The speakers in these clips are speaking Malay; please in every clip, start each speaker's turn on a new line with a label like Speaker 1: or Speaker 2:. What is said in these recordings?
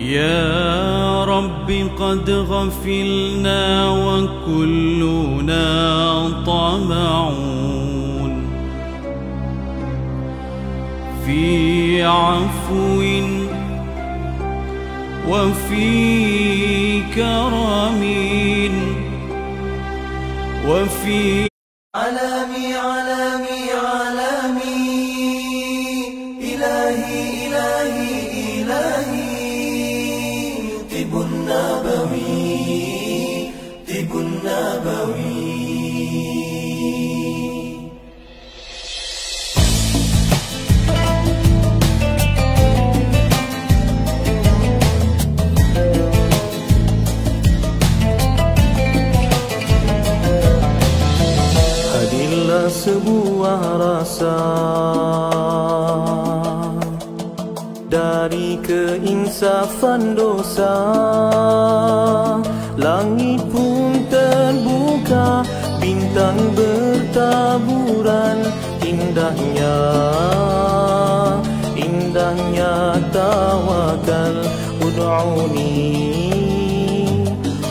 Speaker 1: يا رب قد غفلنا وكلنا طمعون في عفو وفي كرم وفي
Speaker 2: علامي علامي علامي إلهي إلهي إلهي طب النبوي طب النبوي. Hadirlah sebuah rasa dari keinsafan dosa, langit pun terbuka, bintang bertaburan, indahnya, indahnya tawakal.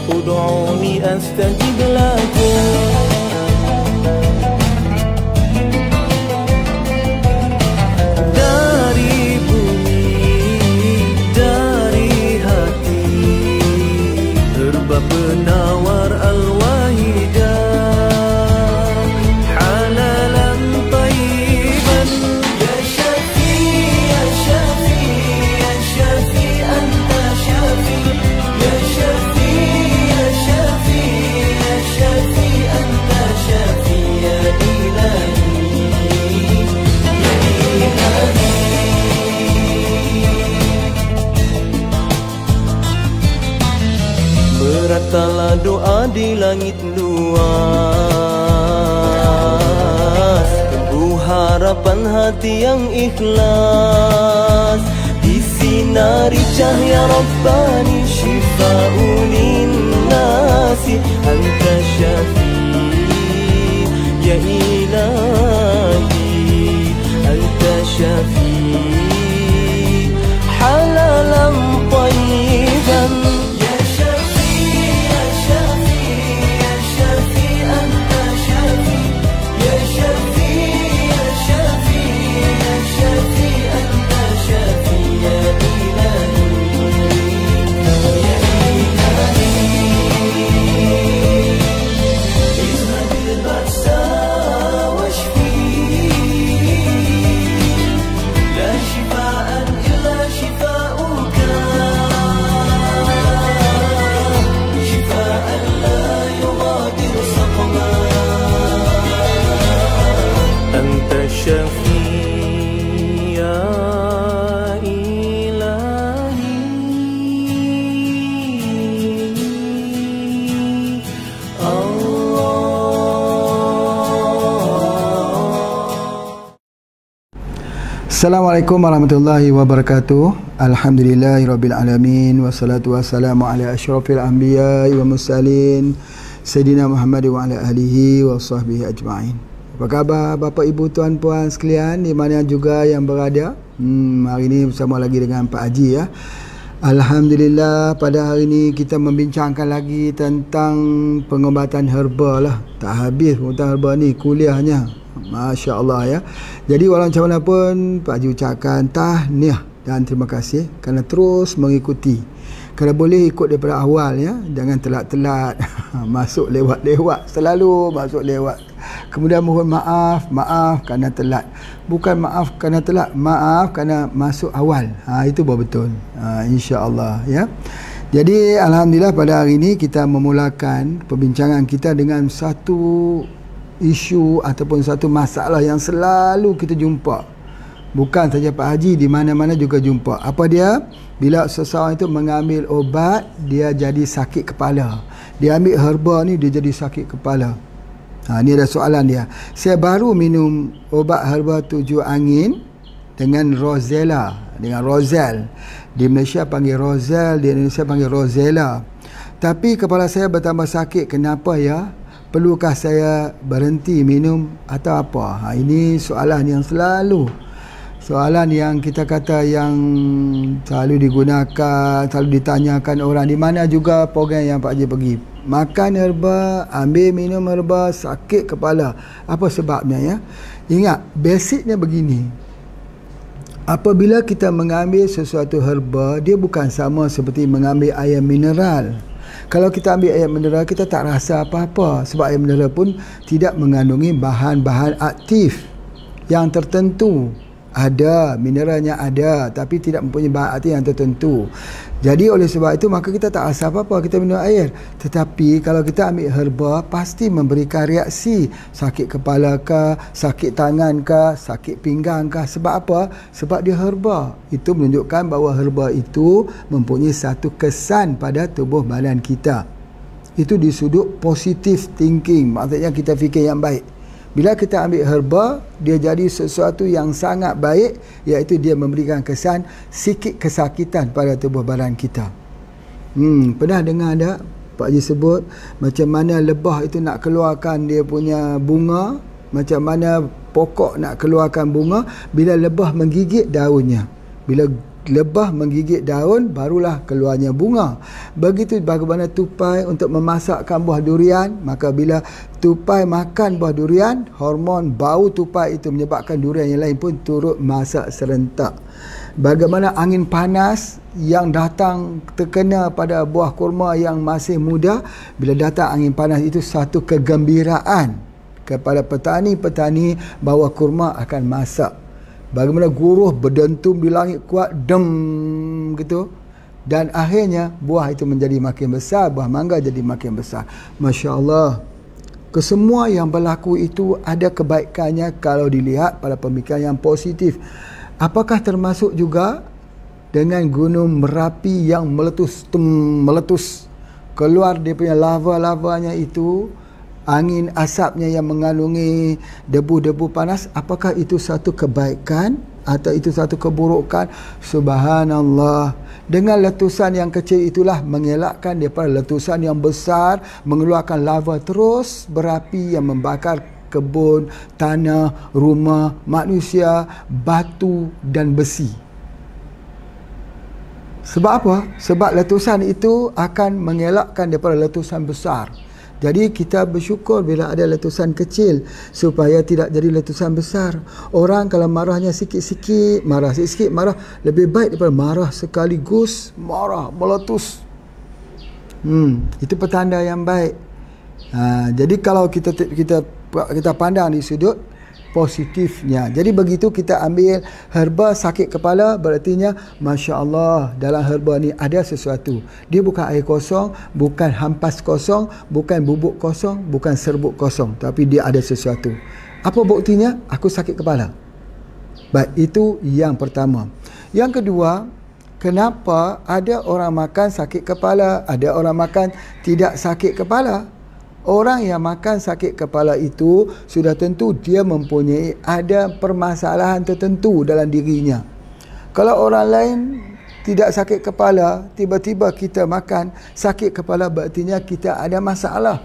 Speaker 2: Ud'uni astajib lakum. Penawar al-wahidah halalan tayyiban. Ya Syafi, Ya Syafi, Ya Syafi, Anta Syafi. Ya Syafi, Ya Syafi, Ya Syafi, Anta Syafi. Ya Ilahi, Ya Ilahi. Beratlah doa di langit luas, teguh harapan hati yang ikhlas, disinari cahaya Rabbani, syifa'un linnasi. Anta Syafi, Ya Ilahi, Anta Syafi, halalan tayyiban.
Speaker 3: Assalamualaikum warahmatullahi wabarakatuh. Alhamdulillahirabbil alamin wassalatu wassalamu ala asyrafil anbiya'i wa mursalin Sayyidina Muhammad wa ala alihi wa sahbihi ajma'in. Apa khabar Bapak Ibu Tuan Puan sekalian di mana juga yang berada? Hari ini bersama lagi dengan Pak Haji ya. Alhamdulillah, pada hari ini kita membincangkan lagi tentang pengobatan herba lah. Tak habis pengobatan herba ni kuliahnya. Masya Allah ya. Jadi walau macam mana pun Pak Haji ucapkan tahniah dan terima kasih kerana terus mengikuti. Kalau boleh ikut daripada awal ya, jangan telat-telat masuk lewat-lewat, selalu masuk lewat. Kemudian mohon maaf kerana telat. Bukan maaf kerana telat, maaf kerana masuk awal. Itu baru betul. Insya-Allah ya. Jadi alhamdulillah pada hari ini kita memulakan perbincangan kita dengan satu isu ataupun satu masalah yang selalu kita jumpa. Bukan saja Pak Haji, di mana-mana juga jumpa. Apa dia? Bila seseorang itu mengambil obat, dia jadi sakit kepala. Dia ambil herba ni, dia jadi sakit kepala. Ni ada soalan dia. Saya baru minum obat herba tujuh angin dengan Rosella, dengan Rosel. Di Malaysia panggil Rosel, di Indonesia panggil Rosella. Tapi kepala saya bertambah sakit. Kenapa ya? Perlukah saya berhenti minum atau apa? Ini soalan yang selalu Soalan yang kita kata yang selalu digunakan, selalu ditanyakan orang, di mana juga program yang Pak Haji pergi. Makan herba, ambil minum herba, sakit kepala. Apa sebabnya ya? Ingat, basicnya begini. Apabila kita mengambil sesuatu herba, dia bukan sama seperti mengambil air mineral. Kalau kita ambil air mineral, kita tak rasa apa-apa. Sebab air mineral pun tidak mengandungi bahan-bahan aktif yang tertentu. Ada, mineralnya ada, tapi tidak mempunyai bahan aktif yang tertentu. Jadi oleh sebab itu, maka kita tak rasa apa-apa kita minum air. Tetapi kalau kita ambil herba, pasti memberikan reaksi. Sakit kepala kah, sakit tangan kah, sakit pinggang kah. Sebab apa? Sebab dia herba. Itu menunjukkan bahawa herba itu mempunyai satu kesan pada tubuh badan kita. Itu di sudut positive thinking. Maksudnya kita fikir yang baik. Bila kita ambil herba, dia jadi sesuatu yang sangat baik, iaitu dia memberikan kesan sikit kesakitan pada tubuh badan kita. Pernah dengar tak Pak Haji sebut macam mana lebah itu nak keluarkan dia punya bunga, macam mana pokok nak keluarkan bunga bila lebah menggigit daunnya. Bila lebah menggigit daun, barulah keluarnya bunga. Begitu bagaimana tupai untuk memasakkan buah durian, maka bila tupai makan buah durian, hormon bau tupai itu menyebabkan durian yang lain pun turut masak serentak. Bagaimana angin panas yang datang terkena pada buah kurma yang masih muda, bila datang angin panas itu satu kegembiraan kepada petani-petani bahawa kurma akan masak. Bagaimana guruh berdentum di langit kuat, deng gitu. Dan akhirnya buah itu menjadi makin besar, buah mangga jadi makin besar. Masya Allah. Kesemua yang berlaku itu ada kebaikannya kalau dilihat pada pemikiran yang positif. Apakah termasuk juga dengan gunung Merapi yang meletus, keluar dia punya lava-lavanya itu, angin asapnya yang mengandungi debu-debu panas, apakah itu satu kebaikan atau itu satu keburukan? Subhanallah. Dengan letusan yang kecil itulah mengelakkan daripada letusan yang besar, mengeluarkan lava terus berapi yang membakar kebun, tanah, rumah, manusia, batu dan besi. Sebab apa? Sebab letusan itu akan mengelakkan daripada letusan besar. Jadi kita bersyukur bila ada letusan kecil supaya tidak jadi letusan besar. Orang kalau marahnya sikit-sikit, marah sikit-sikit, marah lebih baik daripada marah sekaligus, marah, meletus. Itu petanda yang baik. Jadi kalau kita pandang di sudut positifnya. Jadi begitu kita ambil herba sakit kepala, berartinya Masya Allah, dalam herba ni ada sesuatu. Dia bukan air kosong, bukan hampas kosong, bukan bubuk kosong, bukan serbuk kosong, tapi dia ada sesuatu. Apa buktinya? Aku sakit kepala. Baik, itu yang pertama. Yang kedua, kenapa ada orang makan sakit kepala, ada orang makan tidak sakit kepala? Orang yang makan sakit kepala itu sudah tentu dia mempunyai ada permasalahan tertentu dalam dirinya. Kalau orang lain tidak sakit kepala, tiba-tiba kita makan sakit kepala, berartinya kita ada masalah.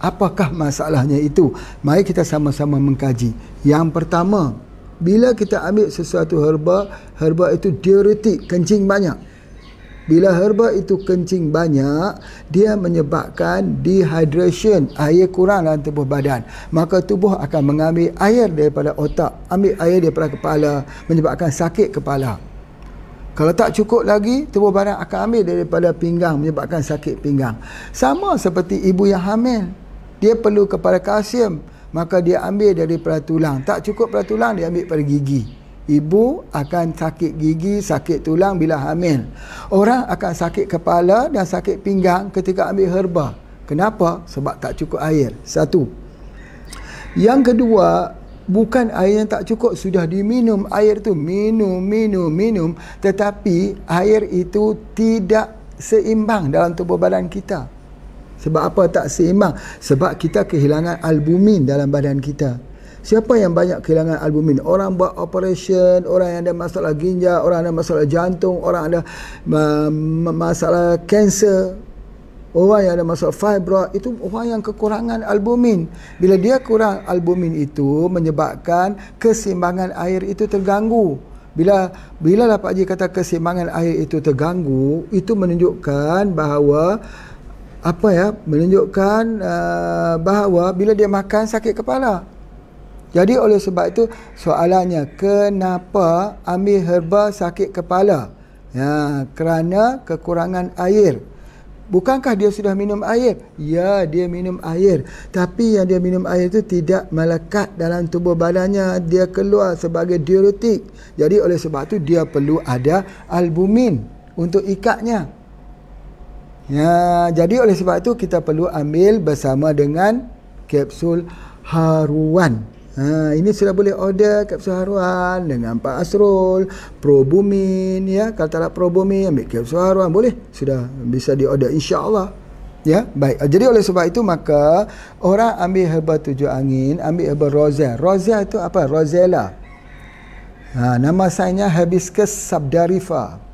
Speaker 3: Apakah masalahnya itu? Mari kita sama-sama mengkaji. Yang pertama, bila kita ambil sesuatu herba, herba itu diuretik, kencing banyak. Bila herba itu kencing banyak, dia menyebabkan dehydration, air kurang dalam tubuh badan. Maka tubuh akan mengambil air daripada otak, ambil air daripada kepala, menyebabkan sakit kepala. Kalau tak cukup lagi, tubuh badan akan ambil daripada pinggang, menyebabkan sakit pinggang. Sama seperti ibu yang hamil, dia perlu kepada kalsium, maka dia ambil daripada tulang. Tak cukup pada tulang, dia ambil pada gigi. Ibu akan sakit gigi, sakit tulang bila hamil. Orang akan sakit kepala dan sakit pinggang ketika ambil herba. Kenapa? Sebab tak cukup air. Satu. Yang kedua, bukan air yang tak cukup, sudah diminum air tu, minum, tetapi air itu tidak seimbang dalam tubuh badan kita. Sebab apa tak seimbang? Sebab kita kehilangan albumin dalam badan kita. Siapa yang banyak kehilangan albumin? Orang buat operation, orang yang ada masalah ginjal, orang ada masalah jantung, orang ada masalah kanser, Orang yang ada masalah fibroid itu orang yang kekurangan albumin. Bila dia kurang albumin itu menyebabkan keseimbangan air itu terganggu. Bila lah Pak Haji kata keseimbangan air itu terganggu, itu menunjukkan bahawa bahawa bila dia makan sakit kepala. Jadi oleh sebab itu soalannya, kenapa ambil herba sakit kepala? Ya, kerana kekurangan air. Bukankah dia sudah minum air? Ya, dia minum air. Tapi yang dia minum air itu tidak melekat dalam tubuh badannya. Dia keluar sebagai diuretik. Jadi oleh sebab itu dia perlu ada albumin untuk ikatnya. Ya, jadi oleh sebab itu kita perlu ambil bersama dengan kapsul haruan. Ini sudah boleh order kapsul haruan dengan Pak Asrul, Probumin, ya. Kalau tak ada Probumin, ambil kapsul haruan, boleh. Sudah bisa diorder insya-Allah. Ya, baik. Jadi oleh sebab itu maka orang ambil herba tujuh angin, ambil herba rosea. Rosea itu apa? Rosella. Nama sainsnya Hibiscus subdarifa.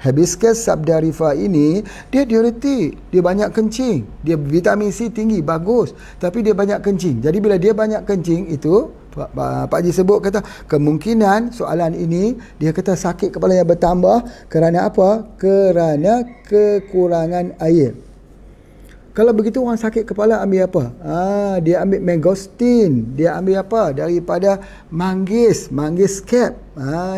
Speaker 3: Hibiscus subdarifa ini dia diuretik, dia banyak kencing, dia vitamin C tinggi, bagus, tapi dia banyak kencing. Jadi bila dia banyak kencing itu, Pak Haji sebut kata kemungkinan soalan ini dia kata sakit kepala yang bertambah kerana apa? Kerana kekurangan air. Kalau begitu orang sakit kepala ambil apa? Dia ambil mangosteen. Dia ambil apa? Daripada manggis cap.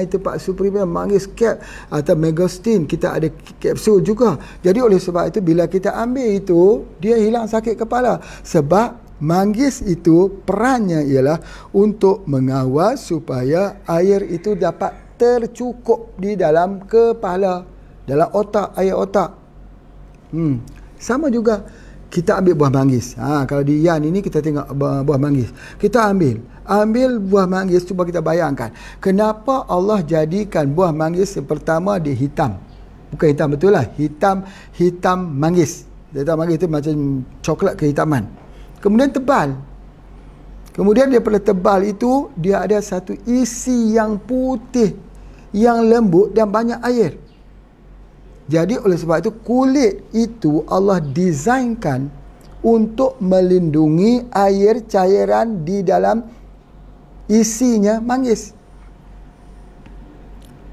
Speaker 3: Itu Pak Supri bilang manggis cap atau mangosteen. Kita ada kapsul juga. Jadi oleh sebab itu bila kita ambil itu, dia hilang sakit kepala. Sebab manggis itu perannya ialah untuk mengawal supaya air itu dapat tercukup di dalam kepala, dalam otak, air otak. Sama juga kita ambil buah manggis. Kalau di Yan ini kita tengok buah manggis. Kita ambil buah manggis, cuba kita bayangkan. Kenapa Allah jadikan buah manggis yang pertama dia hitam? Bukan hitam betul lah, hitam manggis. Hitam manggis itu macam coklat kehitaman. Kemudian tebal. Kemudian daripada tebal itu dia ada satu isi yang putih, yang lembut dan banyak air. Jadi oleh sebab itu kulit itu Allah desainkan untuk melindungi air cairan di dalam isinya manggis.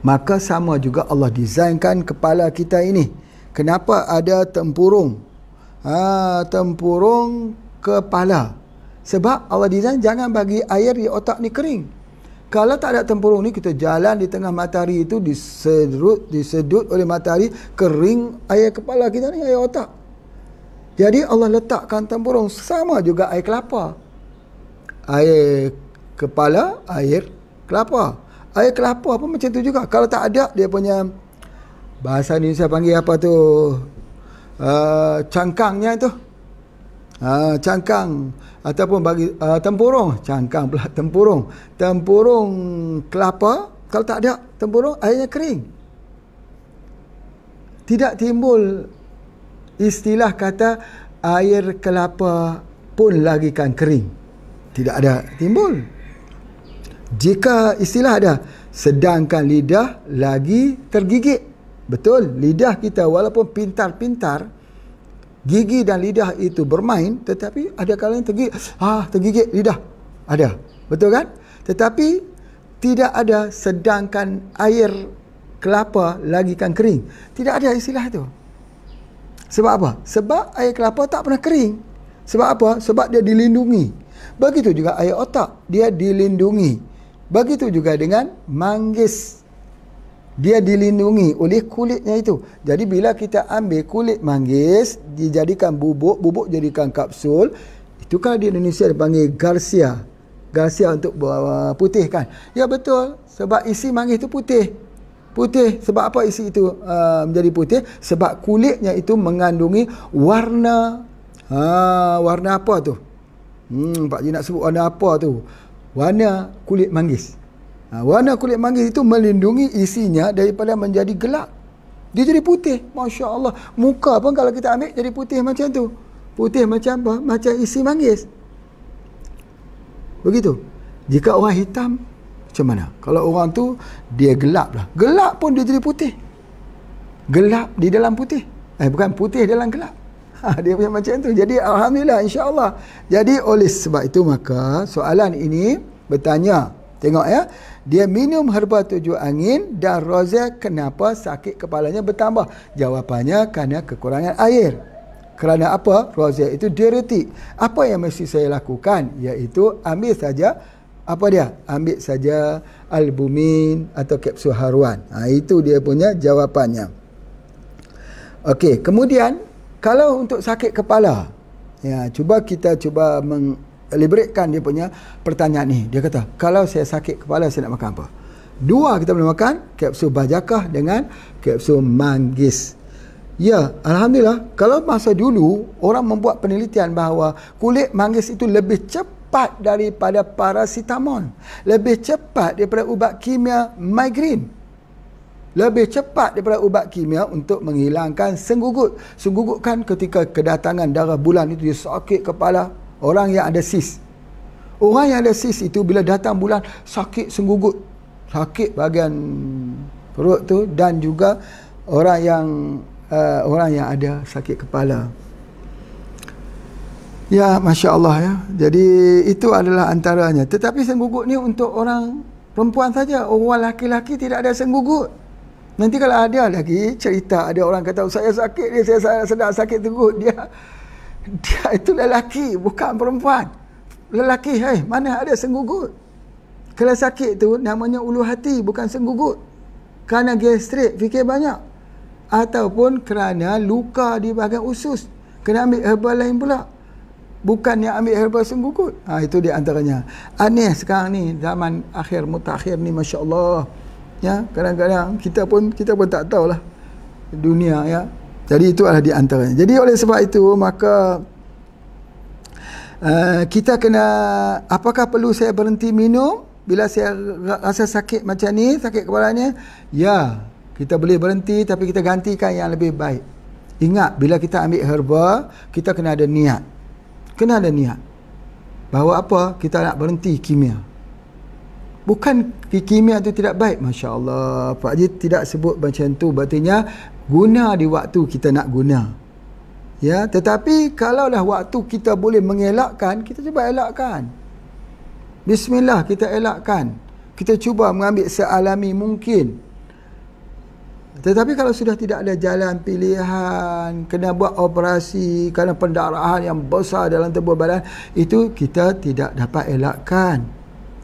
Speaker 3: Maka sama juga Allah desainkan kepala kita ini. Kenapa ada tempurung? Tempurung kepala. Sebab Allah desain jangan bagi air di otak ni kering. Kalau tak ada tempurung ni, kita jalan di tengah matahari itu disedut oleh matahari, kering air kepala kita ni, air otak. Jadi Allah letakkan tempurung. Sama juga air kelapa. Air kepala, air kelapa. Air kelapa pun macam tu juga. Kalau tak ada dia punya, bahasa ni saya panggil apa tu, cangkangnya tu, cangkang ataupun bagi tempurung, cangkang pula, tempurung kelapa. Kalau tak ada tempurung, airnya kering. Tidak timbul istilah kata air kelapa pun lagi kan kering. Tidak ada timbul. Jika istilah ada, sedangkan lidah lagi tergigit. Betul, lidah kita walaupun pintar-pintar, gigi dan lidah itu bermain, tetapi ada kalanya tergigit lidah. Ada. Betul kan? Tetapi tidak ada sedangkan air kelapa lagi kan kering. Tidak ada istilah itu. Sebab apa? Sebab air kelapa tak pernah kering. Sebab apa? Sebab dia dilindungi. Begitu juga air otak, dia dilindungi. Begitu juga dengan manggis. Dia dilindungi oleh kulitnya itu. Jadi bila kita ambil kulit manggis, dijadikan bubuk jadikan kapsul. Itu kalau di Indonesia dipanggil Garcia. Garcia untuk putih kan? Ya betul. Sebab isi manggis itu putih. Putih. Sebab apa isi itu menjadi putih? Sebab kulitnya itu mengandungi warna. Warna apa tu? Pak Ji nak sebut warna apa tu? Warna kulit manggis. Warna kulit manggis itu melindungi isinya daripada menjadi gelap. Dia jadi putih. Masya Allah. Muka pun kalau kita ambil jadi putih macam tu. Putih macam apa? Macam isi manggis. Begitu. Jika orang hitam, macam mana? Kalau orang tu dia gelap lah. Gelap pun dia jadi putih. Gelap di dalam putih. Bukan putih dalam gelap. Dia punya macam tu. Jadi alhamdulillah, insya-Allah. Jadi oleh sebab itu maka soalan ini bertanya, tengok ya, dia minum herba tujuh angin dan rozeh, kenapa sakit kepalanya bertambah? Jawapannya kerana kekurangan air. Kerana apa? Rozeh itu diuretik. Apa yang mesti saya lakukan? Iaitu ambil saja apa dia? Ambil saja albumin atau kapsul haruan. Itu dia punya jawapannya. Okey, kemudian kalau untuk sakit kepala, ya, kita cuba mengelaboratekan dia punya pertanyaan ni. Dia kata, kalau saya sakit kepala, saya nak makan apa? Dua kita boleh makan, kapsul bajakah dengan kapsul manggis. Ya, alhamdulillah, kalau masa dulu orang membuat penelitian bahawa kulit manggis itu lebih cepat daripada paracetamol, lebih cepat daripada ubat kimia migraine, lebih cepat daripada ubat kimia untuk menghilangkan senggugut. Senggugut kan ketika kedatangan darah bulan itu, dia sakit kepala. Orang yang ada sis, orang yang ada sis itu bila datang bulan sakit senggugut, sakit bahagian perut tu, dan juga orang yang ada sakit kepala. Ya, Masya Allah ya. Jadi itu adalah antaranya. Tetapi senggugut ni untuk orang perempuan saja. Orang laki-laki tidak ada senggugut. Nanti kalau ada lagi cerita, ada orang kata, saya sakit ni, saya sedang sakit senggugut. Dia itu lelaki, bukan perempuan. Lelaki, mana ada senggugut? Kalau sakit tu namanya ulu hati, bukan senggugut. Kerana gastrik, fikir banyak. Ataupun kerana luka di bahagian usus, kena ambil herba lain pula, bukan yang ambil herba senggugut. Itu di antaranya. Aneh sekarang ni, zaman akhir mutakhir ni, Masya Allah ya, kadang-kadang kita pun tak tahulah dunia ya. Jadi itu adalah di antaranya. Jadi oleh sebab itu maka kita kena, apakah perlu saya berhenti minum bila saya rasa sakit macam ni, sakit kepalanya? Ya, kita boleh berhenti, tapi kita gantikan yang lebih baik. Ingat, bila kita ambil herba, kita kena ada niat. Kena ada niat bahawa apa? Kita nak berhenti kimia. Bukan kimia itu tidak baik. Masya Allah, Pak Haji tidak sebut macam tu. Berartinya guna di waktu kita nak guna. Ya, tetapi kalaulah waktu kita boleh mengelakkan, kita cuba elakkan. Bismillah, kita elakkan. Kita cuba mengambil sealami mungkin. Tetapi kalau sudah tidak ada jalan pilihan, kena buat operasi kerana pendarahan yang besar dalam tubuh badan, itu kita tidak dapat elakkan.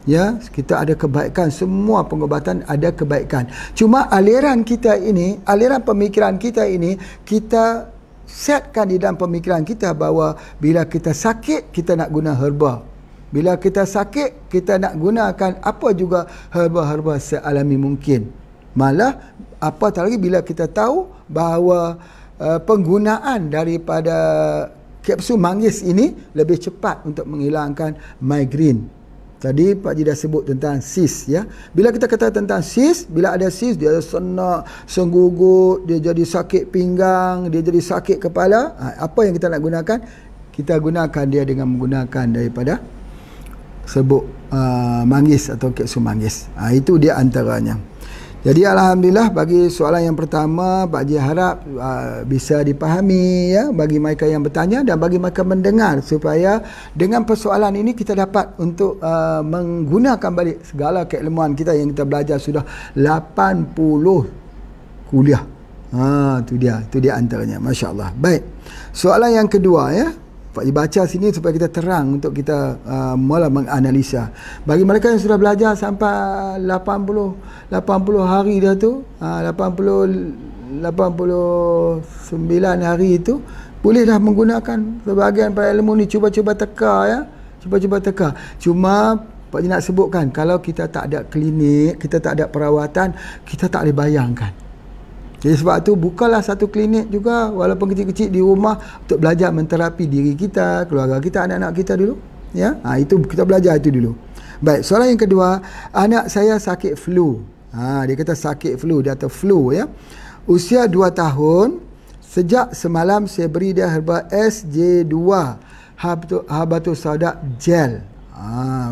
Speaker 3: Ya, kita ada kebaikan, semua pengobatan ada kebaikan. Cuma aliran kita ini, aliran pemikiran kita ini, kita setkan di dalam pemikiran kita bahawa bila kita sakit, kita nak guna herba. Bila kita sakit, kita nak gunakan apa juga herba-herba sealami mungkin. Malah apatah lagi bila kita tahu bahawa penggunaan daripada kapsul manggis ini lebih cepat untuk menghilangkan migraine. Tadi Pak Haji dah sebut tentang sis ya. Bila kita kata tentang sis, bila ada sis, dia senak, senggugut, dia jadi sakit pinggang, dia jadi sakit kepala. Apa yang kita nak gunakan? Kita gunakan dia dengan menggunakan daripada sebut manggis atau kapsul manggis. Itu dia antaranya. Jadi alhamdulillah, bagi soalan yang pertama, Pak Haji harap bisa dipahami ya, bagi mereka yang bertanya dan bagi mereka mendengar, supaya dengan persoalan ini kita dapat untuk menggunakan balik segala keilmuan kita yang kita belajar sudah 80 kuliah. Itu dia antaranya. Masya Allah. Baik, soalan yang kedua ya, Pak Haji baca sini supaya kita terang untuk kita mula menganalisa. Bagi mereka yang sudah belajar sampai 80 hari dah tu, 89 hari itu, bolehlah menggunakan sebahagian para ilmu ni. Cuba-cuba teka ya. Cuba-cuba teka. Cuma Pak Haji nak sebutkan, kalau kita tak ada klinik, kita tak ada perawatan, kita tak boleh bayangkan. Jadi sebab tu bukalah satu klinik juga, walaupun kecil-kecil di rumah, untuk belajar menterapi diri kita, keluarga kita, anak-anak kita dulu ya. Itu kita belajar itu dulu. Baik, soalan yang kedua, anak saya sakit flu. Dia kata sakit flu, dia kata flu ya. Usia 2 tahun, sejak semalam saya beri dia herba SJ2 Habatus Sauda gel.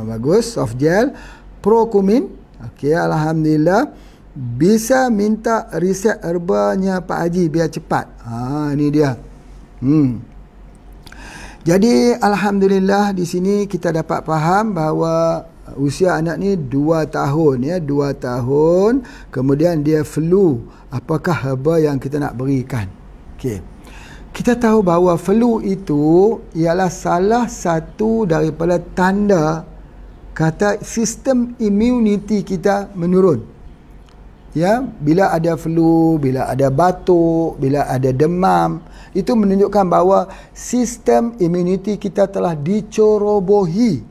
Speaker 3: Bagus, soft gel, Procumin. Okey, alhamdulillah. Bisa minta resep herbanya Pak Haji biar cepat. Ini dia. Jadi alhamdulillah di sini kita dapat faham bahawa usia anak ni 2 tahun ya, 2 tahun, kemudian dia flu. Apakah herba yang kita nak berikan? Okey. Kita tahu bahawa flu itu ialah salah satu daripada tanda kata sistem immunity kita menurun. Ya, bila ada flu, bila ada batuk, bila ada demam, itu menunjukkan bahawa sistem immunity kita telah dicerobohi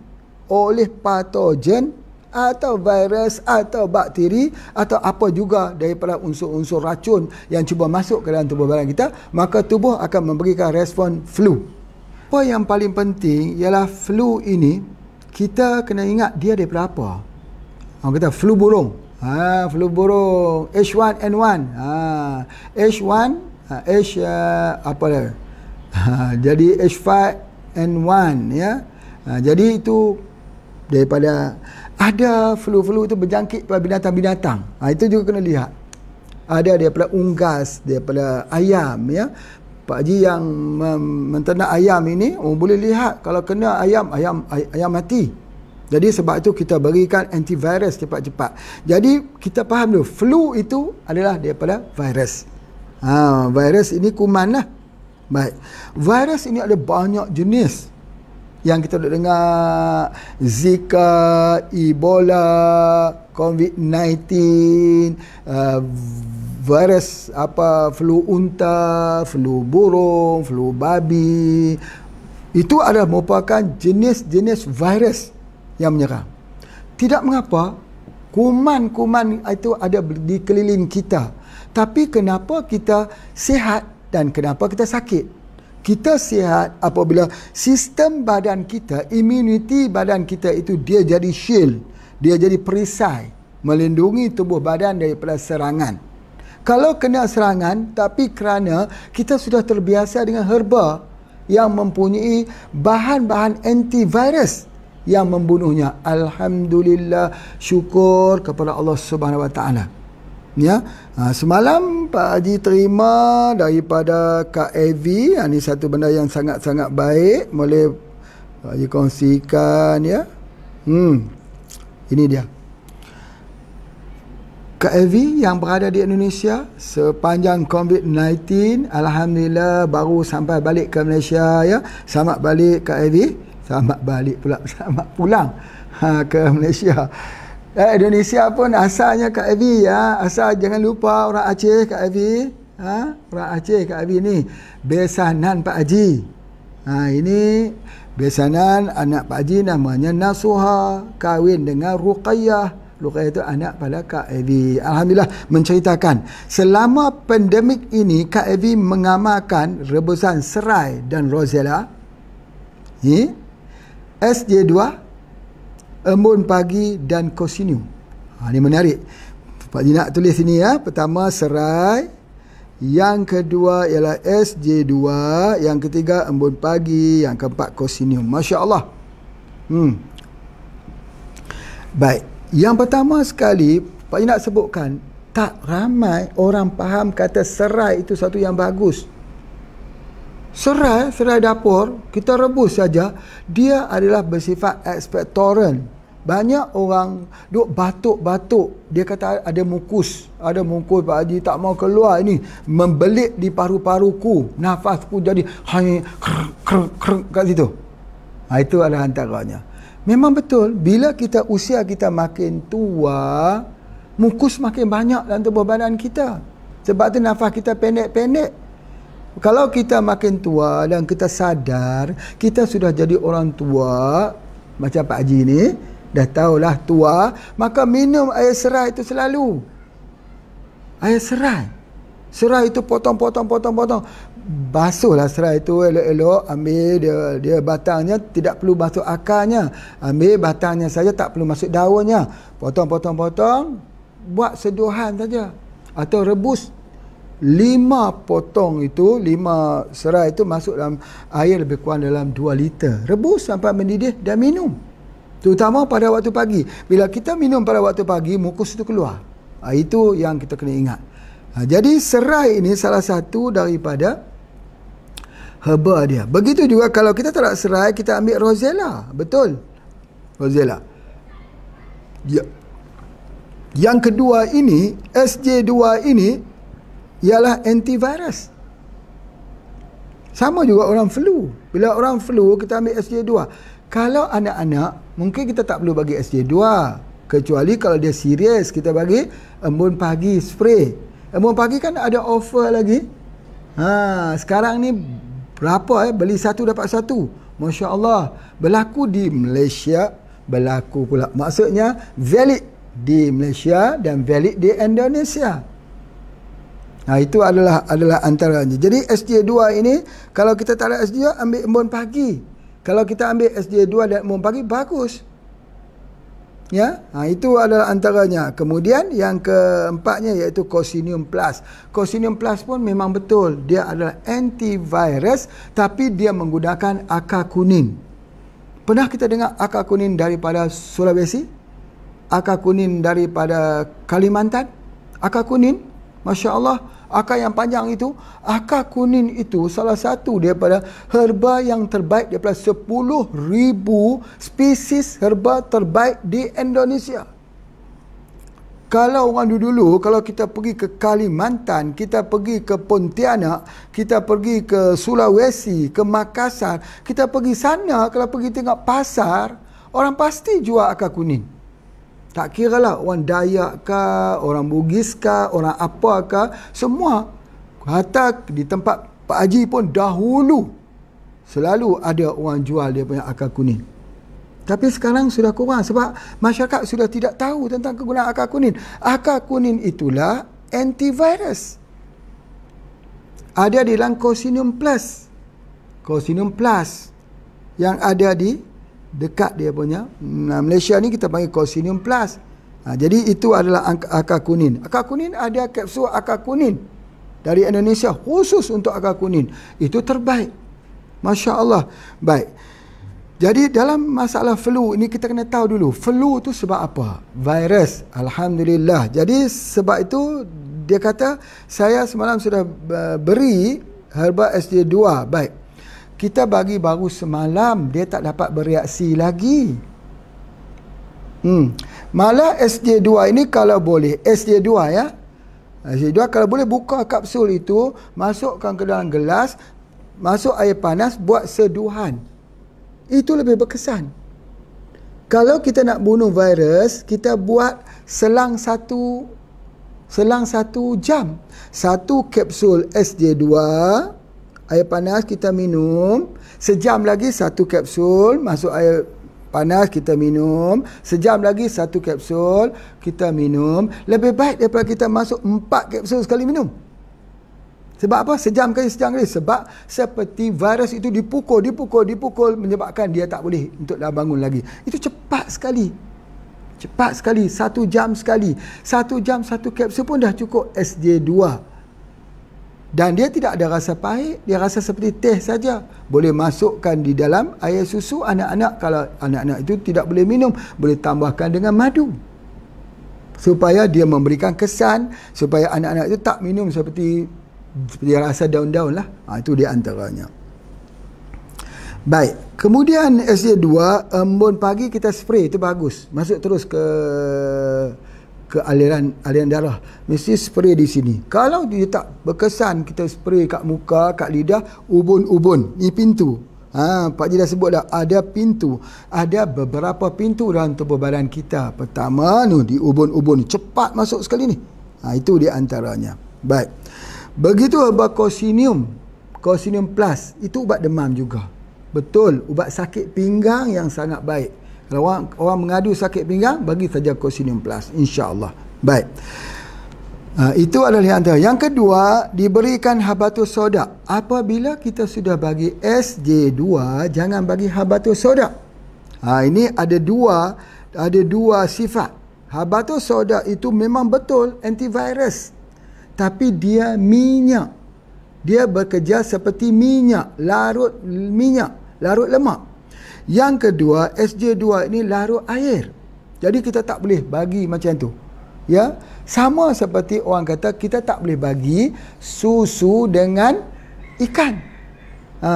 Speaker 3: oleh patogen atau virus atau bakteri atau apa juga daripada unsur-unsur racun yang cuba masuk ke dalam tubuh badan kita, maka tubuh akan memberikan respon flu. Apa yang paling penting ialah flu ini kita kena ingat dia daripada apa. Orang kata flu burung. Flu burung H1N1. H1 apa dia? Jadi H5N1 ya. Jadi itu daripada ada flu-flu itu berjangkit pada binatang-binatang. Itu juga kena lihat. Ada daripada unggas, daripada ayam ya. Pak Haji yang menternak ayam ini, boleh lihat kalau kena ayam mati. Jadi sebab itu kita berikan antivirus cepat-cepat. Jadi kita faham dulu, flu itu adalah daripada virus. Virus ini kuman lah. Baik. Virus ini ada banyak jenis. Yang kita dengar Zika, Ebola, COVID-19, virus flu unta, flu burung, flu babi. Itu adalah merupakan jenis-jenis virus yang menyerang. Tidak mengapa kuman-kuman itu ada di keliling kita. Tapi kenapa kita sihat dan kenapa kita sakit? Kita sihat apabila sistem badan kita, immunity badan kita itu dia jadi shield, dia jadi perisai, melindungi tubuh badan daripada serangan. Kalau kena serangan, tapi kerana kita sudah terbiasa dengan herba yang mempunyai bahan-bahan antivirus yang membunuhnya, alhamdulillah, syukur kepada Allah Subhanahu Wa Taala. Ya, semalam Pak Haji terima daripada Kak Evi. Ini satu benda yang sangat-sangat baik, boleh Pak Haji kongsikan ya. Ini dia. Kak Evi yang berada di Indonesia sepanjang COVID-19, alhamdulillah baru sampai balik ke Malaysia ya. Selamat balik Kak Evi. Selamat balik pula, selamat pulang ke Malaysia. Indonesia pun asalnya Kak Evi ya. Asal jangan lupa orang Aceh Kak Evi. Orang Aceh Kak Evi ni besanan Pak Haji. Ini besanan anak Pak Haji namanya Nasuha, kahwin dengan Ruqayyah. Ruqayyah itu anak pada Kak Evi. Alhamdulillah menceritakan selama pandemik ini Kak Evi mengamalkan rebusan serai dan rosella, SJ2, embun pagi dan kosinium. Ini menarik. Pak Haji nak tulis sini ya. Pertama serai, yang kedua ialah SJ2, yang ketiga embun pagi, yang keempat kosinium. Masya Allah. Baik. Yang pertama sekali Pak Haji nak sebutkan, tak ramai orang faham kata serai itu satu yang bagus. Serai dapur kita rebus saja, dia adalah bersifat expectorant. Banyak orang duk batuk-batuk, dia kata ada mukus Pak Haji tak mau keluar, ini membelit di paru-paruku, nafasku jadi kat situ. Itu adalah antaranya. Memang betul, bila usia kita makin tua, mukus makin banyak dalam tubuh badan kita. Sebab tu nafas kita pendek-pendek. Kalau kita makin tua dan kita sadar kita sudah jadi orang tua, macam Pak Haji ni dah tahulah tua, maka minum air serai itu selalu. Air serai itu potong, basuhlah serai itu elok-elok, ambil dia batangnya, tidak perlu masuk akarnya, ambil batangnya saja, tak perlu masuk daunnya, potong, buat seduhan saja atau rebus. 5 potong itu, 5 serai itu masuk dalam air lebih kurang dalam 2 liter. Rebus sampai mendidih dan minum. Terutama pada waktu pagi. Bila kita minum pada waktu pagi, mukus itu keluar. Itu yang kita kena ingat. Jadi serai ini salah satu daripada herba dia. Begitu juga kalau kita tak nak serai, kita ambil Rosella. Betul? Rosella. Ya. Yang kedua ini, SJ2 ini ialah antivirus. Sama juga orang flu. Bila orang flu, kita ambil SJ2. Kalau anak-anak, mungkin kita tak perlu bagi SJ2. Kecuali kalau dia serius, kita bagi embun pagi spray. Embun pagi kan ada offer lagi. Sekarang ni berapa beli satu dapat satu. Masya Allah. Berlaku di Malaysia, berlaku pula. Maksudnya valid di Malaysia dan valid di Indonesia. Itu adalah antaranya. Jadi SJ2 ini, kalau kita tak ada SJ2, ambil embun pagi. Kalau kita ambil SJ2 dan embun pagi, bagus. Ya, itu adalah antaranya. Kemudian yang keempatnya iaitu Cocinium Plus. Cocinium Plus pun memang betul, dia adalah antivirus, tapi dia menggunakan akar kuning. Pernah kita dengar akar kuning daripada Sulawesi? Akar kuning daripada Kalimantan? Akar kuning, Masya Allah, akar yang panjang itu, akar kuning itu salah satu daripada herba yang terbaik daripada 10,000 spesies herba terbaik di Indonesia. Kalau orang dulu, kalau kita pergi ke Kalimantan, kita pergi ke Pontianak, kita pergi ke Sulawesi, ke Makassar, kita pergi sana, kalau pergi tengok pasar, orang pasti jual akar kuning. Tak kira lah orang Dayak kah, orang Bugis kah, orang apa kah, semua. Hatta di tempat Pak Haji pun dahulu selalu ada orang jual dia punya akar kuning. Tapi sekarang sudah kurang sebab masyarakat sudah tidak tahu tentang kegunaan akar kuning. Akar kuning itulah antivirus. Ada di dalam Cocinium Plus. Cocinium Plus yang ada di dekat dia punya Malaysia ni kita panggil Cocinium Plus. Jadi itu adalah akar kuning. Akar kuning ada kapsul akar kuning dari Indonesia khusus untuk akar kuning. Itu terbaik. Masya Allah. Baik. Jadi dalam masalah flu ini kita kena tahu dulu, flu tu sebab apa? Virus. Alhamdulillah. Jadi sebab itu dia kata saya semalam sudah beri herba SJ2. Baik. Kita bagi baru semalam, dia tak dapat bereaksi lagi. Malah SJ2 ini kalau boleh, SJ2 ya, SJ2 kalau boleh buka kapsul itu, masukkan ke dalam gelas, masuk air panas, buat seduhan. Itu lebih berkesan. Kalau kita nak bunuh virus, kita buat selang satu jam. Satu kapsul SJ2, air panas kita minum, sejam lagi satu kapsul, masuk air panas kita minum, sejam lagi satu kapsul kita minum. Lebih baik daripada kita masuk 4 kapsul sekali minum. Sebab apa? Sejam kali. Sebab seperti virus itu dipukul menyebabkan dia tak boleh untuk dah bangun lagi. Itu cepat sekali. 1 jam sekali. 1 jam satu kapsul pun dah cukup SJ2. Dan dia tidak ada rasa pahit, dia rasa seperti teh saja. Boleh masukkan di dalam air susu anak-anak. Kalau anak-anak itu tidak boleh minum, boleh tambahkan dengan madu. Supaya dia memberikan kesan, supaya anak-anak itu tak minum seperti rasa daun-daun lah. Itu di antaranya. Baik, kemudian SJ2, embun pagi kita spray, itu bagus. Masuk terus ke aliran darah, mesti spray di sini. Kalau dia tak berkesan, kita spray kat muka, kat lidah, ubun-ubun. Ni pintu. Pak Ji dah sebut dah, ada pintu. Ada beberapa pintu dalam tubuh badan kita. Pertama ni di ubun-ubun, cepat masuk sekali ni. Itu di antaranya. Baik. Begitu ubat Cocinium Plus, itu ubat demam juga. Betul, ubat sakit pinggang yang sangat baik. Kalau orang mengadu sakit pinggang, bagi saja Cocinium Plus, insya-Allah. Baik. Itu adalah yang antara. Yang kedua, diberikan habatus soda. Apabila kita sudah bagi SJ2, jangan bagi habatus soda. Ini ada dua sifat. Habatus soda itu memang betul antivirus. Tapi dia minyak. Dia bekerja seperti minyak, larut lemak. Yang kedua, SJ2 ini larut air. Jadi kita tak boleh bagi macam tu. Ya, sama seperti orang kata kita tak boleh bagi susu dengan ikan.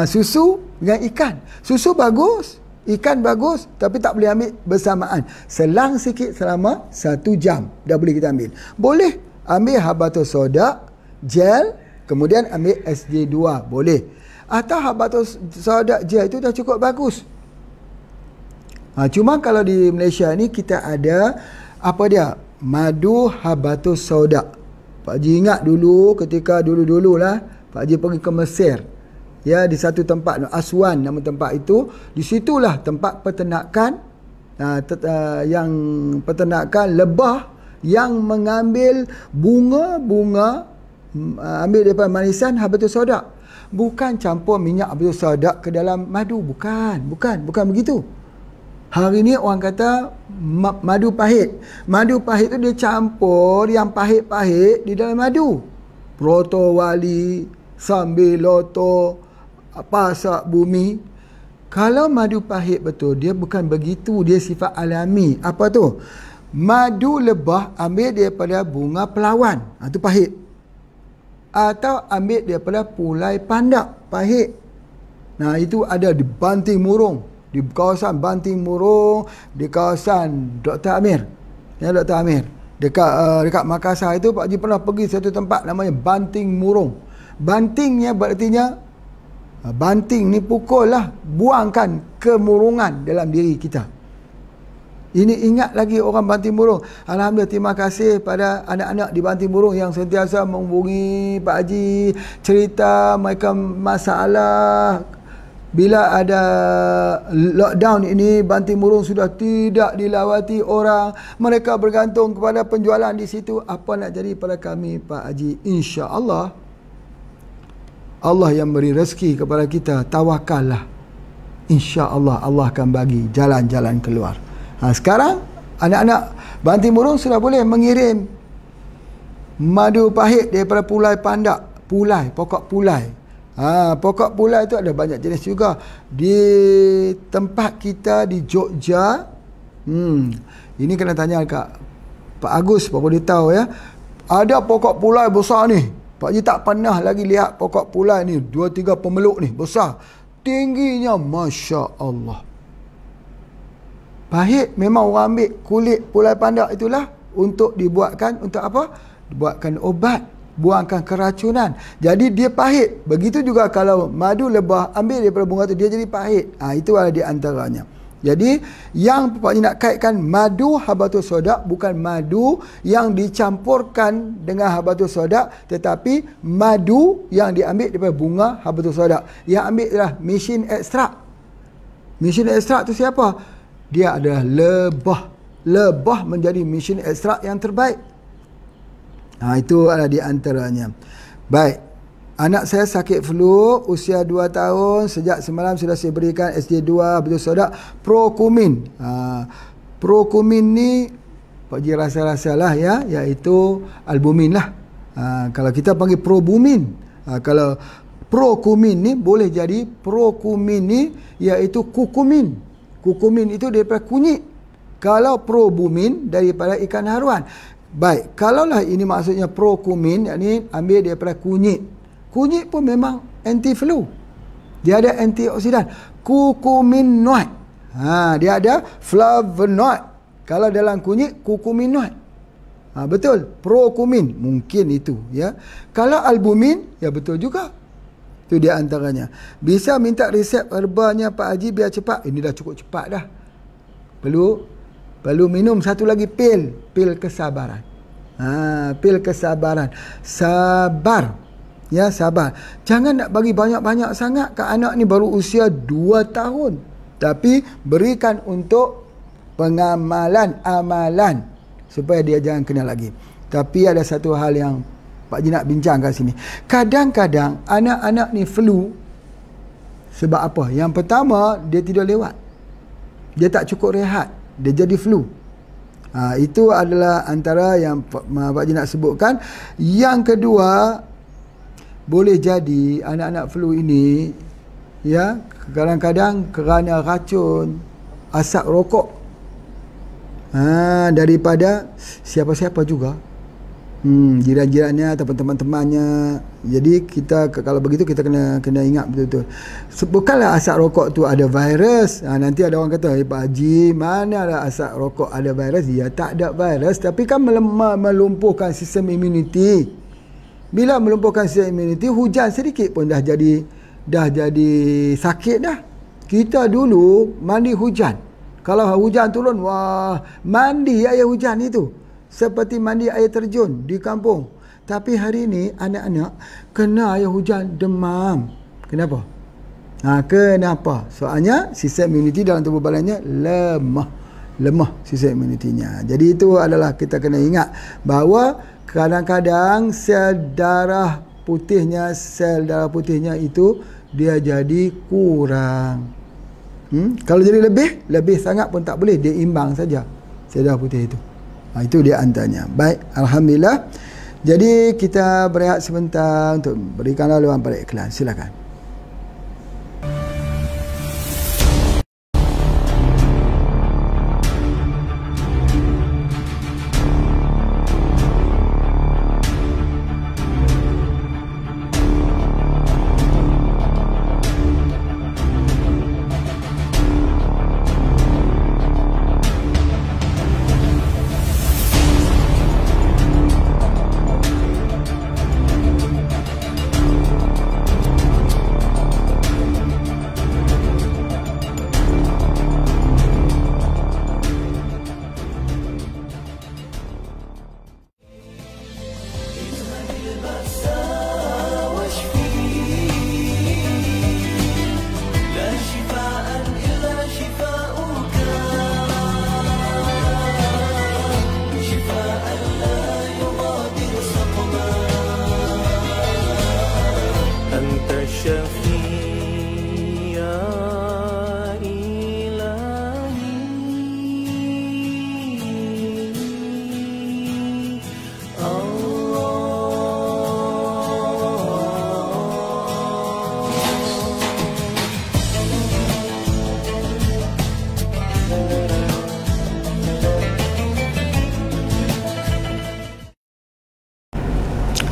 Speaker 3: Susu dengan ikan. Susu bagus, ikan bagus, tapi tak boleh ambil bersamaan. Selang sikit selama 1 jam dah boleh kita ambil. Boleh ambil habatus sauda gel, kemudian ambil SJ2, boleh. Atau habatus sauda gel itu dah cukup bagus. Cuma kalau di Malaysia ni kita ada apa dia? Madu habatus sauda. Pak Haji ingat dulu, ketika dulu-dulu lah Pak Haji pergi ke Mesir, ya, di satu tempat, Aswan nama tempat itu. Di situlah tempat peternakan yang peternakan lebah yang mengambil bunga-bunga, ambil daripada manisan habatus sauda. Bukan campur minyak habatus sauda ke dalam madu, bukan begitu. Hari ni orang kata madu pahit. Madu pahit tu dia campur yang pahit-pahit di dalam madu. Proto wali, sambiloto, pasak bumi. Kalau madu pahit betul, dia bukan begitu, dia sifat alami. Apa tu? Madu lebah ambil daripada bunga pelawan, itu pahit. Atau ambil daripada pulai pandak, pahit. Itu ada di Banting Murung, di kawasan Banting Murung, di kawasan Dr. Amir. Ya, Dr. Amir. Dekat Makassar itu Pak Haji pernah pergi satu tempat namanya Banting Murung. Bantingnya berartinya banting ni pukul lah, buangkan kemurungan dalam diri kita. Ini ingat lagi orang Banting Murung. Alhamdulillah, terima kasih pada anak-anak di Banting Murung yang sentiasa menghubungi Pak Haji, cerita mereka masalah. Bila ada lockdown ini, Banting Murung sudah tidak dilawati orang. Mereka bergantung kepada penjualan di situ. Apa nak jadi pada kami Pak Haji? InsyaAllah Allah yang beri rezeki kepada kita, tawakallah. InsyaAllah Allah akan bagi jalan-jalan keluar. Sekarang anak-anak Banting Murung sudah boleh mengirim madu pahit daripada pulai pandak. Pulai, pokok pulai. Pokok pulai itu ada banyak jenis juga. Di tempat kita di Jogja, ini kena tanya kat Pak Agus, baru dia tahu, ya. Ada pokok pulai besar ni. Pak Haji tak pernah lagi lihat pokok pulai ni 2-3 pemeluk ni, besar. Tingginya Masya Allah. Pahit memang orang ambil kulit pulai pandak itulah untuk dibuatkan, untuk apa? Dibuatkan obat, buangkan keracunan. Jadi dia pahit. Begitu juga kalau madu lebah ambil daripada bunga tu, dia jadi pahit. Itu ada di antaranya. Jadi yang Pak Haji nak kaitkan madu habatus sauda bukan madu yang dicampurkan dengan habatus sauda, tetapi madu yang diambil daripada bunga habatus sauda. Yang ambil adalah mesin ekstrak. Mesin ekstrak tu siapa? Dia adalah lebah. Lebah menjadi mesin ekstrak yang terbaik. Itu ada di antaranya. Baik. Anak saya sakit flu, usia 2 tahun. Sejak semalam sudah saya berikan SJ2 habatus sauda Prokumin. Prokumin ni Pak Haji rasa-rasalah, ya, iaitu albumin lah. Kalau kita panggil probumin. Kalau Prokumin ni boleh jadi Prokumin ni iaitu kukumin. Kukumin itu daripada kunyit. Kalau probumin daripada ikan haruan. Baik, kalaulah ini maksudnya Prokumin, yakni ambil daripada kunyit. Kunyit pun memang anti flu. Dia ada antioksidan. Kurkuminoid. Dia ada flavonoid. Kalau dalam kunyit, kurkuminoid. Betul. Prokumin. Mungkin itu, ya. Kalau albumin, ya betul juga. Itu dia antaranya. Bisa minta resep herbanya Pak Haji biar cepat. Ini dah cukup cepat dah. Perlu minum satu lagi pil. Pil kesabaran. Pil kesabaran. Sabar. Ya, sabar. Jangan nak bagi banyak-banyak sangat ke anak ni baru usia 2 tahun. Tapi berikan untuk amalan supaya dia jangan kena lagi. Tapi ada satu hal yang Pak Haji nak bincang kat sini. Kadang-kadang anak-anak ni flu sebab apa? Yang pertama, dia tidur lewat. Dia tak cukup rehat. Dia jadi flu. Itu adalah antara yang Pak Haji nak sebutkan. Yang kedua, boleh jadi anak-anak flu ini, ya, kadang-kadang kerana racun asap rokok daripada siapa-siapa juga. jiran-jirannya ataupun teman-temannya. Jadi kita kalau begitu kita kena ingat betul-betul. Bukanlah asap rokok tu ada virus. Nanti ada orang kata, Pak Haji, mana ada asap rokok ada virus? Ya, tak ada virus, tapi kan melumpuhkan sistem imuniti. Bila melumpuhkan sistem imuniti, hujan sedikit pun dah jadi sakit dah. Kita dulu mandi hujan. Kalau hujan turun, wah, mandi air hujan itu seperti mandi air terjun di kampung. Tapi hari ini anak-anak kena air hujan demam. Kenapa? Kenapa? Soalnya sistem imuniti dalam tubuh badannya lemah sistem imunitinya. Jadi itu adalah kita kena ingat bahawa kadang-kadang sel darah putihnya itu dia jadi kurang. Kalau jadi lebih sangat pun tak boleh, dia imbang saja sel darah putih itu. Itu dia antaranya. Baik, alhamdulillah. Jadi kita berehat sebentar untuk berikan laluan pada iklan. Silakan.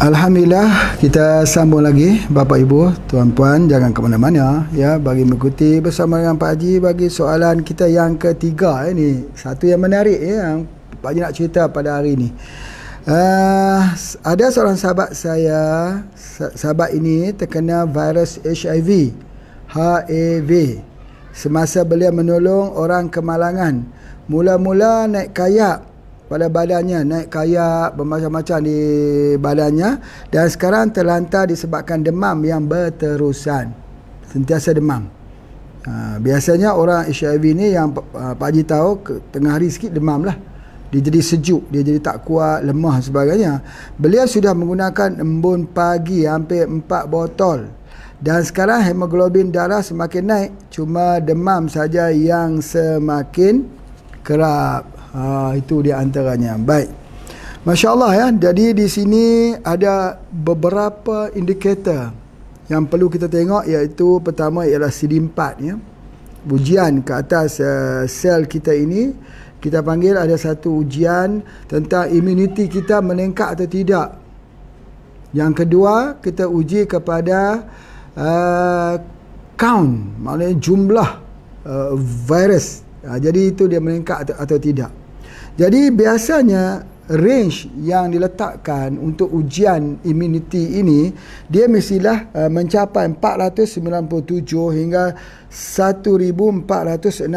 Speaker 3: Alhamdulillah, kita sambung lagi Bapak Ibu, tuan-puan, jangan ke mana-mana ya, bagi mengikuti bersama dengan Pak Haji bagi soalan kita yang ketiga ini. Satu yang menarik ya, yang Pak Haji nak cerita pada hari ini. Ada seorang sahabat saya, sahabat ini terkena virus HIV semasa beliau menolong orang kemalangan. Mula-mula naik kayak pada badannya, naik kayak bermacam-macam di badannya, dan sekarang terlantar disebabkan demam yang berterusan, sentiasa demam. Biasanya orang HIV ni yang Pak Haji tahu, tengah hari sikit demam lah, dia jadi sejuk, dia jadi tak kuat, lemah sebagainya. Beliau sudah menggunakan embun pagi hampir 4 botol, dan sekarang hemoglobin darah semakin naik, cuma demam saja yang semakin kerap. Itu di antaranya. Baik, Masya Allah ya. Jadi di sini ada beberapa indikator yang perlu kita tengok, iaitu pertama ialah CD4 ya. Ujian ke atas sel kita ini, kita panggil ada satu ujian tentang imuniti kita meningkat atau tidak. Yang kedua, kita uji kepada count, maknanya jumlah virus. Jadi itu dia meningkat atau tidak. Jadi biasanya range yang diletakkan untuk ujian imuniti ini, dia mestilah mencapai 497 hingga 1465.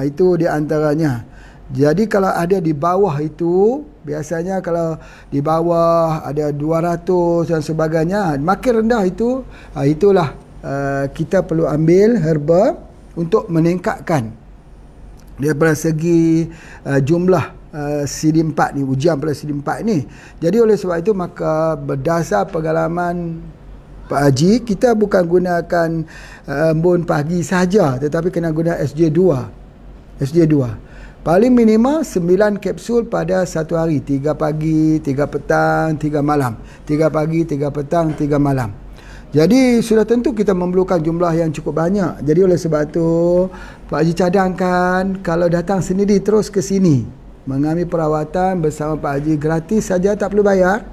Speaker 3: Itu di antaranya. Jadi kalau ada di bawah itu, biasanya kalau di bawah ada 200 dan sebagainya, makin rendah itu, itulah kita perlu ambil herba untuk meningkatkan daripada segi jumlah CD4 ni, ujian pada CD4 ni. Jadi oleh sebab itu, maka berdasar pengalaman Pak Haji, kita bukan gunakan embun pagi saja, tetapi kena guna SJ2. Paling minimal 9 kapsul pada satu hari, 3 pagi, 3 petang, 3 malam, 3 pagi, 3 petang, 3 malam. Jadi sudah tentu kita memerlukan jumlah yang cukup banyak. Jadi oleh sebab itu Pak Haji cadangkan, kalau datang sendiri terus ke sini mengambil perawatan bersama Pak Haji gratis saja, tak perlu bayar.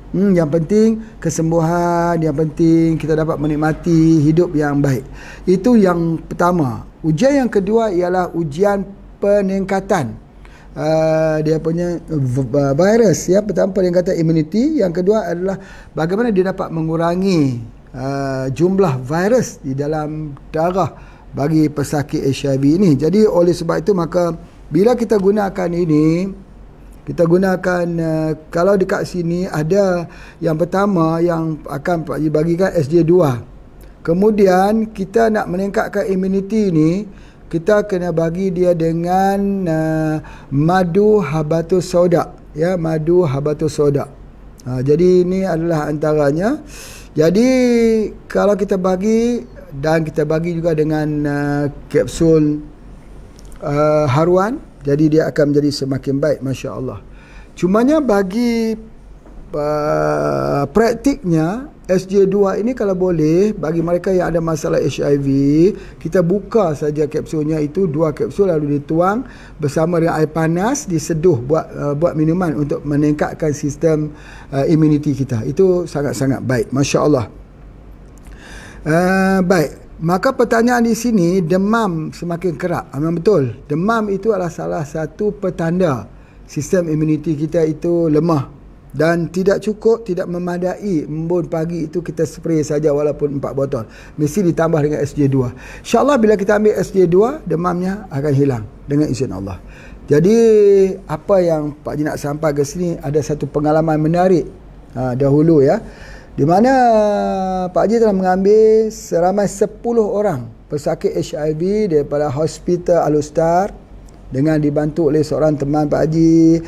Speaker 3: Yang penting kesembuhan, yang penting kita dapat menikmati hidup yang baik. Itu yang pertama. Ujian yang kedua ialah ujian peningkatan dia punya virus ya. Pertama peningkatan imuniti, yang kedua adalah bagaimana dia dapat mengurangi jumlah virus di dalam darah bagi pesakit HIV ini. Jadi oleh sebab itu maka bila kita gunakan ini, kita gunakan kalau dekat sini ada yang pertama yang akan Pak Haji bagikan SJ2. Kemudian kita nak meningkatkan imuniti ini, kita kena bagi dia dengan madu habatus sauda ya, madu habatus sauda. Jadi ini adalah antaranya. Jadi kalau kita bagi, dan kita bagi juga dengan kapsul haruan, jadi dia akan menjadi semakin baik, masya-Allah. Cumanya bagi praktiknya SJ2 ini kalau boleh bagi mereka yang ada masalah HIV, kita buka saja kapsulnya itu 2 kapsul lalu dituang bersama dengan air panas, diseduh buat minuman untuk meningkatkan sistem imuniti kita. Itu sangat-sangat baik, masya-Allah. Baik, maka pertanyaan di sini, demam semakin kerap. Memang betul, demam itu adalah salah satu petanda sistem imuniti kita itu lemah dan tidak cukup, tidak memadai. Embun pagi itu kita spray saja walaupun 4 botol, mesti ditambah dengan SJ2. InsyaAllah bila kita ambil SJ2, demamnya akan hilang dengan izin Allah. Jadi apa yang Pak Haji nak sampai ke sini, ada satu pengalaman menarik dahulu ya, di mana Pak Haji telah mengambil seramai 10 orang pesakit HIV daripada Hospital Al-Ustar dengan dibantu oleh seorang teman Pak Haji,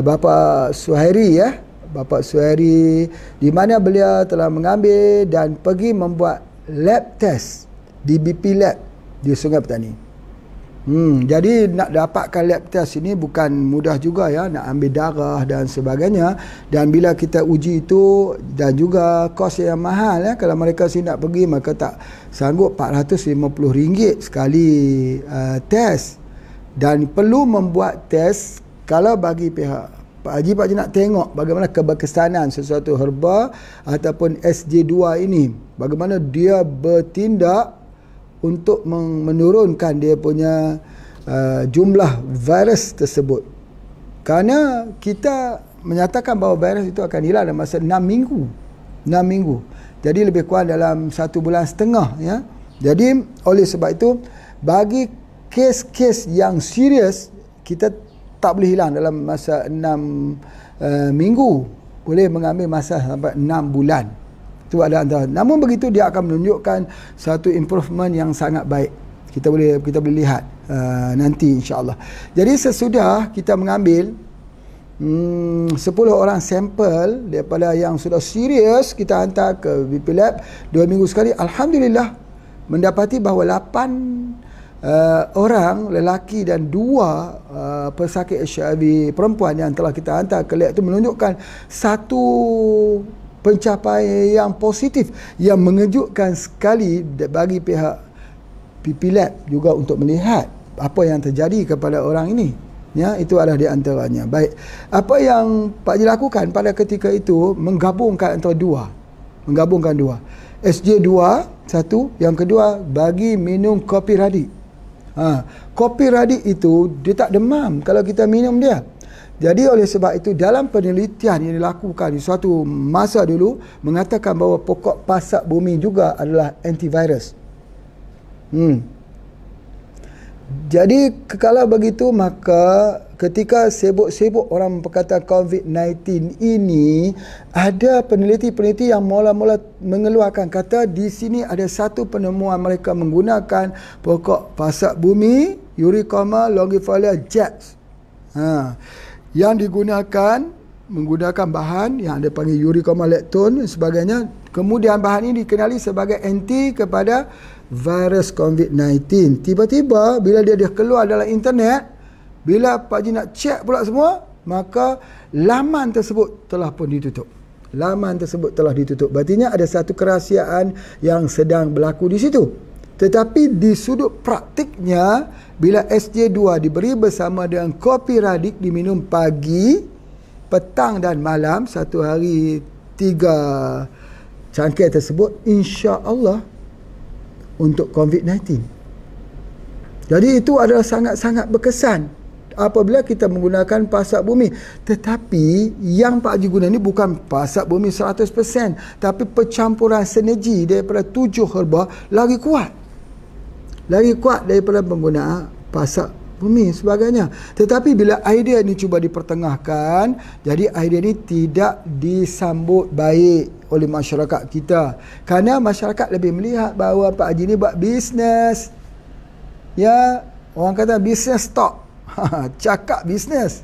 Speaker 3: Bapa Suhairi ya, Bapa Suhairi, di mana beliau telah mengambil dan pergi membuat lab test di BP Lab di Sungai Petani. Jadi nak dapatkan lab test ini bukan mudah juga ya, nak ambil darah dan sebagainya, dan bila kita uji itu dan juga kos yang mahal ya, kalau mereka sini nak pergi maka tak sanggup, RM450 sekali test, dan perlu membuat test. Kalau bagi pihak Pak Haji nak tengok bagaimana keberkesanan sesuatu herba ataupun SJ2 ini, bagaimana dia bertindak untuk menurunkan dia punya jumlah virus tersebut. Kerana kita menyatakan bahawa virus itu akan hilang dalam masa 6 minggu. 6 minggu. Jadi lebih kurang dalam 1 bulan setengah ya. Jadi oleh sebab itu bagi kes-kes yang serius, kita tak boleh hilang dalam masa 6 minggu, boleh mengambil masa sampai 6 bulan. Itu ada antara. Namun begitu dia akan menunjukkan satu improvement yang sangat baik. Kita boleh lihat nanti insya-Allah. Jadi sesudah kita mengambil 10 orang sampel daripada yang sudah serius, kita hantar ke BP Lab 2 minggu sekali. Alhamdulillah mendapati bahawa 8 orang lelaki dan 2 pesakit HIV perempuan yang telah kita hantar ke lab itu menunjukkan satu pencapaian yang positif yang mengejutkan sekali bagi pihak BP Lab juga untuk melihat apa yang terjadi kepada orang ini ya. Itu adalah di antaranya. Baik, apa yang Pak Haji lakukan pada ketika itu, menggabungkan antara 2, menggabungkan 2 SJ2 satu, yang kedua bagi minum kopi radik. Kopi radik itu dia tak demam kalau kita minum dia. Jadi oleh sebab itu dalam penelitian yang dilakukan di suatu masa dulu mengatakan bahawa pokok pasak bumi juga adalah antivirus. Jadi kalau begitu maka ketika sibuk-sibuk orang berkata COVID-19 ini, ada peneliti-peneliti yang mula-mula mengeluarkan kata di sini ada satu penemuan mereka menggunakan pokok pasak bumi Eurycoma longifolia Japs yang menggunakan bahan yang ada panggil Eurycoma lactone dan sebagainya. Kemudian bahan ini dikenali sebagai anti kepada virus COVID-19. Tiba-tiba bila dia keluar dalam internet, bila Pak Haji nak cek pula semua, maka laman tersebut telah pun ditutup. Laman tersebut telah ditutup. Berartinya ada satu kerahsiaan yang sedang berlaku di situ. Tetapi di sudut praktiknya, bila SJ2 diberi bersama dengan kopi radik diminum pagi, petang dan malam, satu hari 3 cangkir tersebut, insya-Allah untuk COVID-19. Jadi itu adalah sangat-sangat berkesan apabila kita menggunakan pasak bumi. Tetapi yang Pak Haji guna ni bukan pasak bumi 100%, tapi percampuran sinergi daripada 7 herba lagi kuat daripada penggunaan pasak bumi sebagainya. Tetapi bila idea ni cuba dipertengahkan, jadi idea ni tidak disambut baik oleh masyarakat kita, kerana masyarakat lebih melihat bahawa Pak Haji ni buat bisnes, ya, orang kata bisnes stock. Cakap bisnes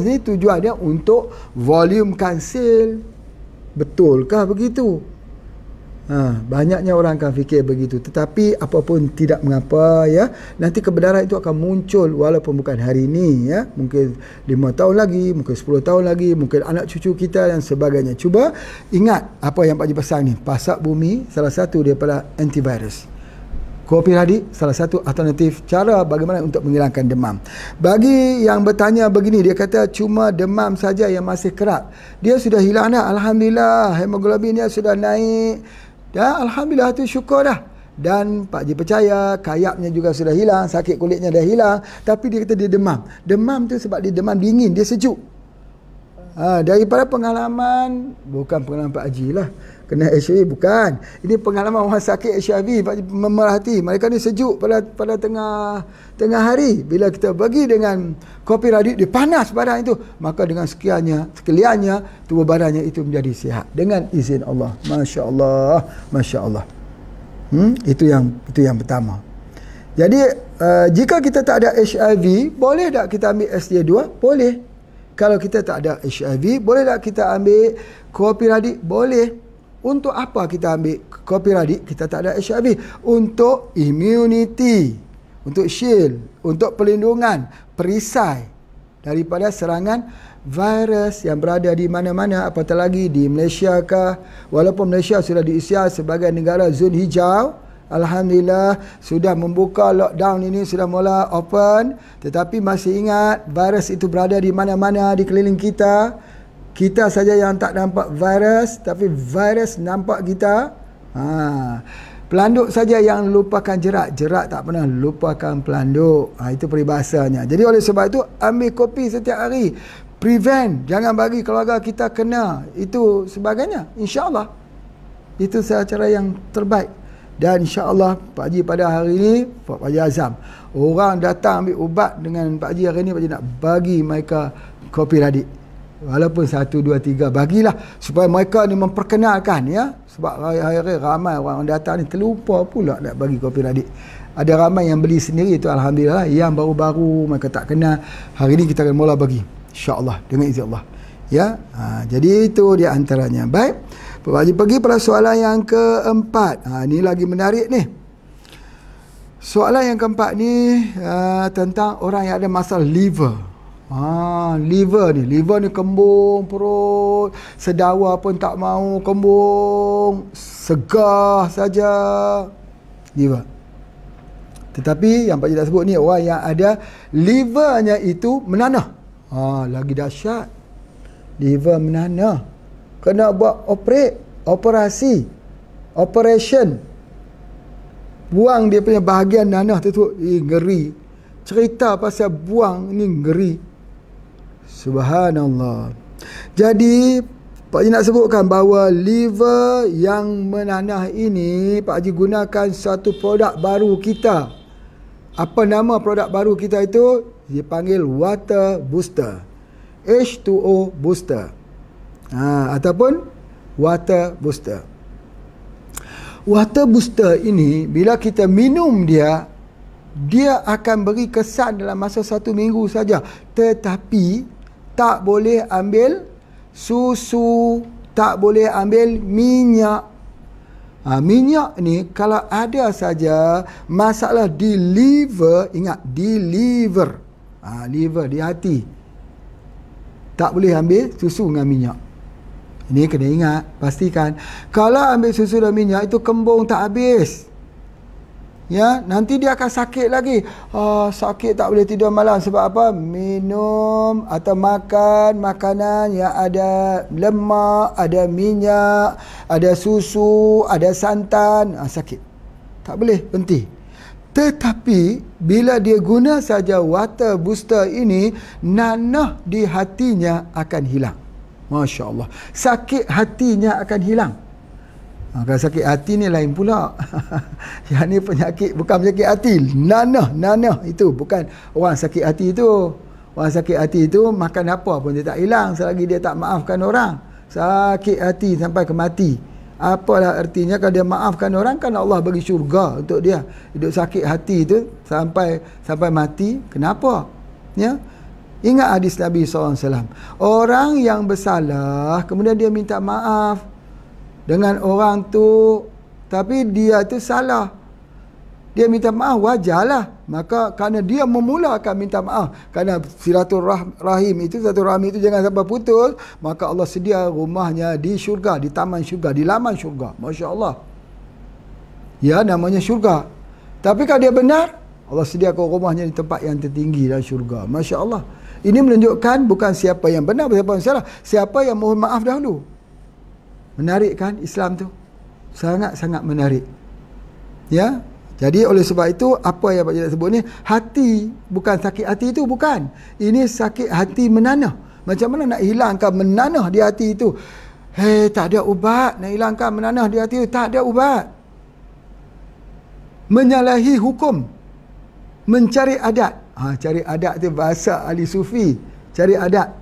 Speaker 3: ni tujuannya untuk volumekan sale. Betulkah begitu? Banyaknya orang akan fikir begitu. Tetapi apapun tidak mengapa, ya. Nanti kebenaran itu akan muncul walaupun bukan hari ini, ya. Mungkin 5 tahun lagi, mungkin 10 tahun lagi, mungkin anak cucu kita dan sebagainya. Cuba ingat apa yang Pak Haji pesan ni. Pasak bumi salah satu daripada antivirus. Kopi radik salah satu alternatif cara bagaimana untuk menghilangkan demam. Bagi yang bertanya begini, dia kata cuma demam saja yang masih kerap. Dia sudah hilang dah, alhamdulillah. Hemoglobin dia sudah naik. Dah, alhamdulillah, tu syukur dah. Dan Pak Haji percaya kayapnya juga sudah hilang, sakit kulitnya dah hilang, tapi dia kata dia demam. Demam tu sebab dia demam dingin, dia sejuk. Daripada pengalaman, bukan pengalaman Pak Haji lah, kena HIV bukan. Ini pengalaman orang sakit HIV. Pak Haji memerhati mereka ni sejuk pada tengah hari. Bila kita bagi dengan kopi radik, dia panas badan itu, maka dengan sekaliannya tubuh badannya itu menjadi sihat dengan izin Allah. Masya Allah, Masya Allah. Itu yang pertama. Jadi jika kita tak ada HIV, boleh tak kita ambil SJ2? Boleh. Kalau kita tak ada HIV, boleh tak kita ambil kopi radik? Boleh. Untuk apa kita ambil kopi radik? Kita tak ada HIV. Untuk immunity, untuk shield, untuk perlindungan, perisai daripada serangan virus yang berada di mana-mana, apatah lagi di Malaysia kah. Walaupun Malaysia sudah diisytiharkan sebagai negara zon hijau, alhamdulillah sudah membuka lockdown ini, sudah mula open, tetapi masih ingat virus itu berada di mana-mana di keliling kita. Kita saja yang tak nampak virus, tapi virus nampak kita. Pelanduk saja yang lupakan jerat, jerat tak pernah lupakan pelanduk. Itu peribahasanya. Jadi oleh sebab itu, ambil kopi setiap hari. Prevent, jangan bagi keluarga kita kena. Itu sebagainya. InsyaAllah itu cara yang terbaik. Dan insyaAllah Pak Haji pada hari ini, Pak Haji azam, orang datang ambil ubat dengan Pak Haji hari ini, Pak Haji nak bagi mereka kopi radik. Walaupun 1, 2, 3, bagilah supaya mereka ni memperkenalkan, ya. Sebab hari-hari ramai orang datang ni terlupa pula nak bagi kopi radik. Ada ramai yang beli sendiri, itu alhamdulillah. Yang baru-baru mereka tak kenal, hari ni kita akan mula bagi, insya-Allah, dengan izin Allah, ya. Jadi itu dia antaranya. Baik, Pak Haji pergi pada soalan yang keempat. Ni lagi menarik ni. Soalan yang keempat ni tentang orang yang ada masalah liver. Liver ni kembung perut, sedawa pun tak mau kembung, segah saja liver. Tetapi yang Pak Haji tak sebut ni, orang yang ada livernya itu menanah. Lagi dahsyat. Liver menanah, kena buat operation, buang dia punya bahagian nanah tu. Ngeri. Cerita pasal buang ni ngeri. Subhanallah. Jadi Pak Haji nak sebutkan bahawa liver yang menanah ini, Pak Haji gunakan satu produk baru kita. Apa nama produk baru kita itu? Dipanggil Water Booster, H2O Booster, ataupun Water Booster. Water Booster ini bila kita minum dia akan beri kesan dalam masa 1 minggu saja. Tetapi tak boleh ambil susu, tak boleh ambil minyak. Minyak ni kalau ada saja masalah di liver, ingat di liver, liver di hati, tak boleh ambil susu dengan minyak. Ini kena ingat, pastikan. Kalau ambil susu dan minyak itu kembung tak habis. Ya, nanti dia akan sakit lagi. Sakit tak boleh tidur malam sebab apa? Minum atau makan makanan yang ada lemak, ada minyak, ada susu, ada santan, sakit. Tak boleh, berhenti. Tetapi bila dia guna saja water booster ini, nanah di hatinya akan hilang. Masya Allah. Sakit hatinya akan hilang. Kalau sakit hati ni lain pula. Yang ni penyakit, bukan penyakit hati. Nanah itu bukan orang sakit hati itu. Orang sakit hati itu makan apa pun dia tak hilang selagi dia tak maafkan orang. Sakit hati sampai ke mati. Apalah artinya kalau dia maafkan orang, kan Allah bagi syurga untuk dia. Hidup sakit hati itu sampai mati. Kenapa? Ya. Ingat hadis Nabi SAW. Orang yang bersalah kemudian dia minta maaf dengan orang tu, tapi dia tu salah, dia minta maaf, wajarlah. Maka kerana dia memulakan minta maaf, kerana silaturahim itu, silaturahmi itu jangan sampai putus, maka Allah sedia rumahnya di syurga, di taman syurga, di laman syurga. Masya Allah. Ya, namanya syurga. Tapi kalau dia benar, Allah sediakan rumahnya di tempat yang tertinggi dalam syurga. Masya Allah. Ini menunjukkan bukan siapa yang benar, siapa yang salah, siapa yang mohon maaf dahulu. Menarik kan Islam tu? Sangat-sangat menarik. Ya. Jadi oleh sebab itu, apa yang Pak Cik sebut ni, hati, bukan sakit hati itu, bukan. Ini sakit hati menanah. Macam mana nak hilangkan menanah di hati itu? Tak ada ubat nak hilangkan menanah di hati itu. Tak ada ubat. Menyalahi hukum, mencari adat. Cari adat tu bahasa ahli sufi. Cari adat.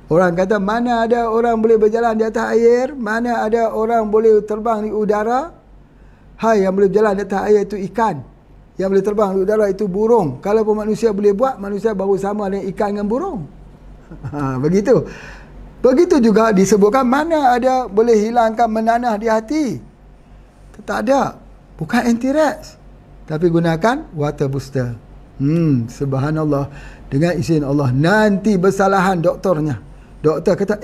Speaker 3: Orang kata mana ada orang boleh berjalan di atas air, mana ada orang boleh terbang di udara. Yang boleh berjalan di atas air itu ikan, yang boleh terbang di udara itu burung. Kalau pun manusia boleh buat, manusia baru sama dengan ikan dengan burung. Begitu. Begitu juga disebutkan mana ada boleh hilangkan menanah di hati. Tak ada. Bukan anti-rex, tapi gunakan water booster. Subhanallah. Dengan izin Allah, nanti bersalahan doktornya. Doktor kata,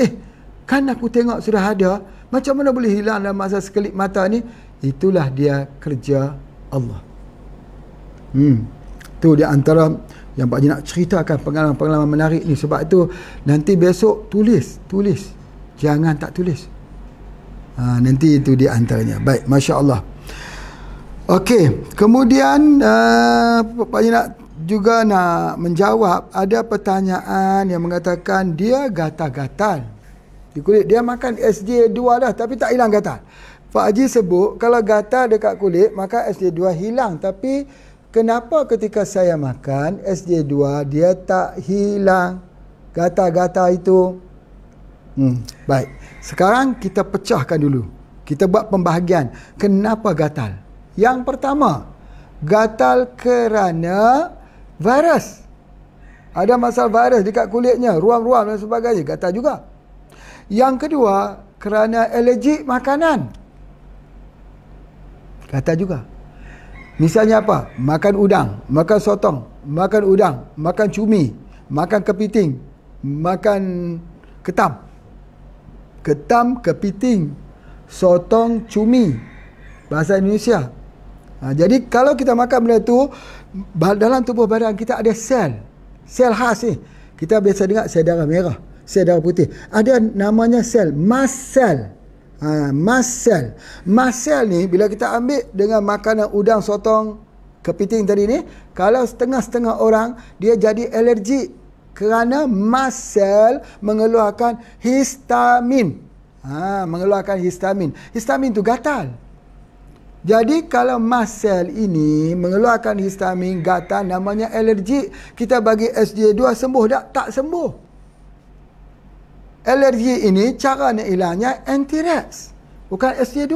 Speaker 3: kan aku tengok sudah ada, macam mana boleh hilang dalam masa sekelip mata ni? Itulah dia kerja Allah. Tu di antara yang Pak Haji nak ceritakan, pengalaman-pengalaman menarik ni. Sebab itu nanti besok tulis. Jangan tak tulis. Nanti itu di antaranya. Baik, Masya Allah. Okey, kemudian Pak Haji juga nak menjawab, ada pertanyaan yang mengatakan dia gatal-gatal di kulit. Dia makan SJ2 dah tapi tak hilang gatal. Pak Haji sebut kalau gatal dekat kulit maka SJ2 hilang. Tapi kenapa ketika saya makan SJ2 dia tak hilang gatal-gatal itu? Baik, sekarang kita pecahkan dulu. Kita buat pembahagian kenapa gatal. Yang pertama, gatal kerana virus. Ada masalah virus dekat kulitnya, ruam-ruam dan sebagainya, gatal juga. Yang kedua, kerana alergik makanan, gatal juga. Misalnya apa? Makan udang, makan sotong, makan udang, makan cumi, makan kepiting, makan ketam. Ketam, kepiting, sotong, cumi, bahasa Indonesia. Jadi kalau kita makan benda tu, dalam tubuh badan kita ada sel khas ni. Kita biasa dengar sel darah merah, sel darah putih. Ada namanya sel, mast cell. Mast cell ni bila kita ambil dengan makanan udang, sotong, kepiting tadi ni, kalau setengah-setengah orang dia jadi alergik kerana mast cell mengeluarkan histamin. Mengeluarkan histamin. Histamin tu gatal. Jadi kalau mast cell ini mengeluarkan histamin, gatal, namanya alergik. Kita bagi SJ2 sembuh tak sembuh. Alergi ini cara nak hilangnya anti-rex, bukan SJ2.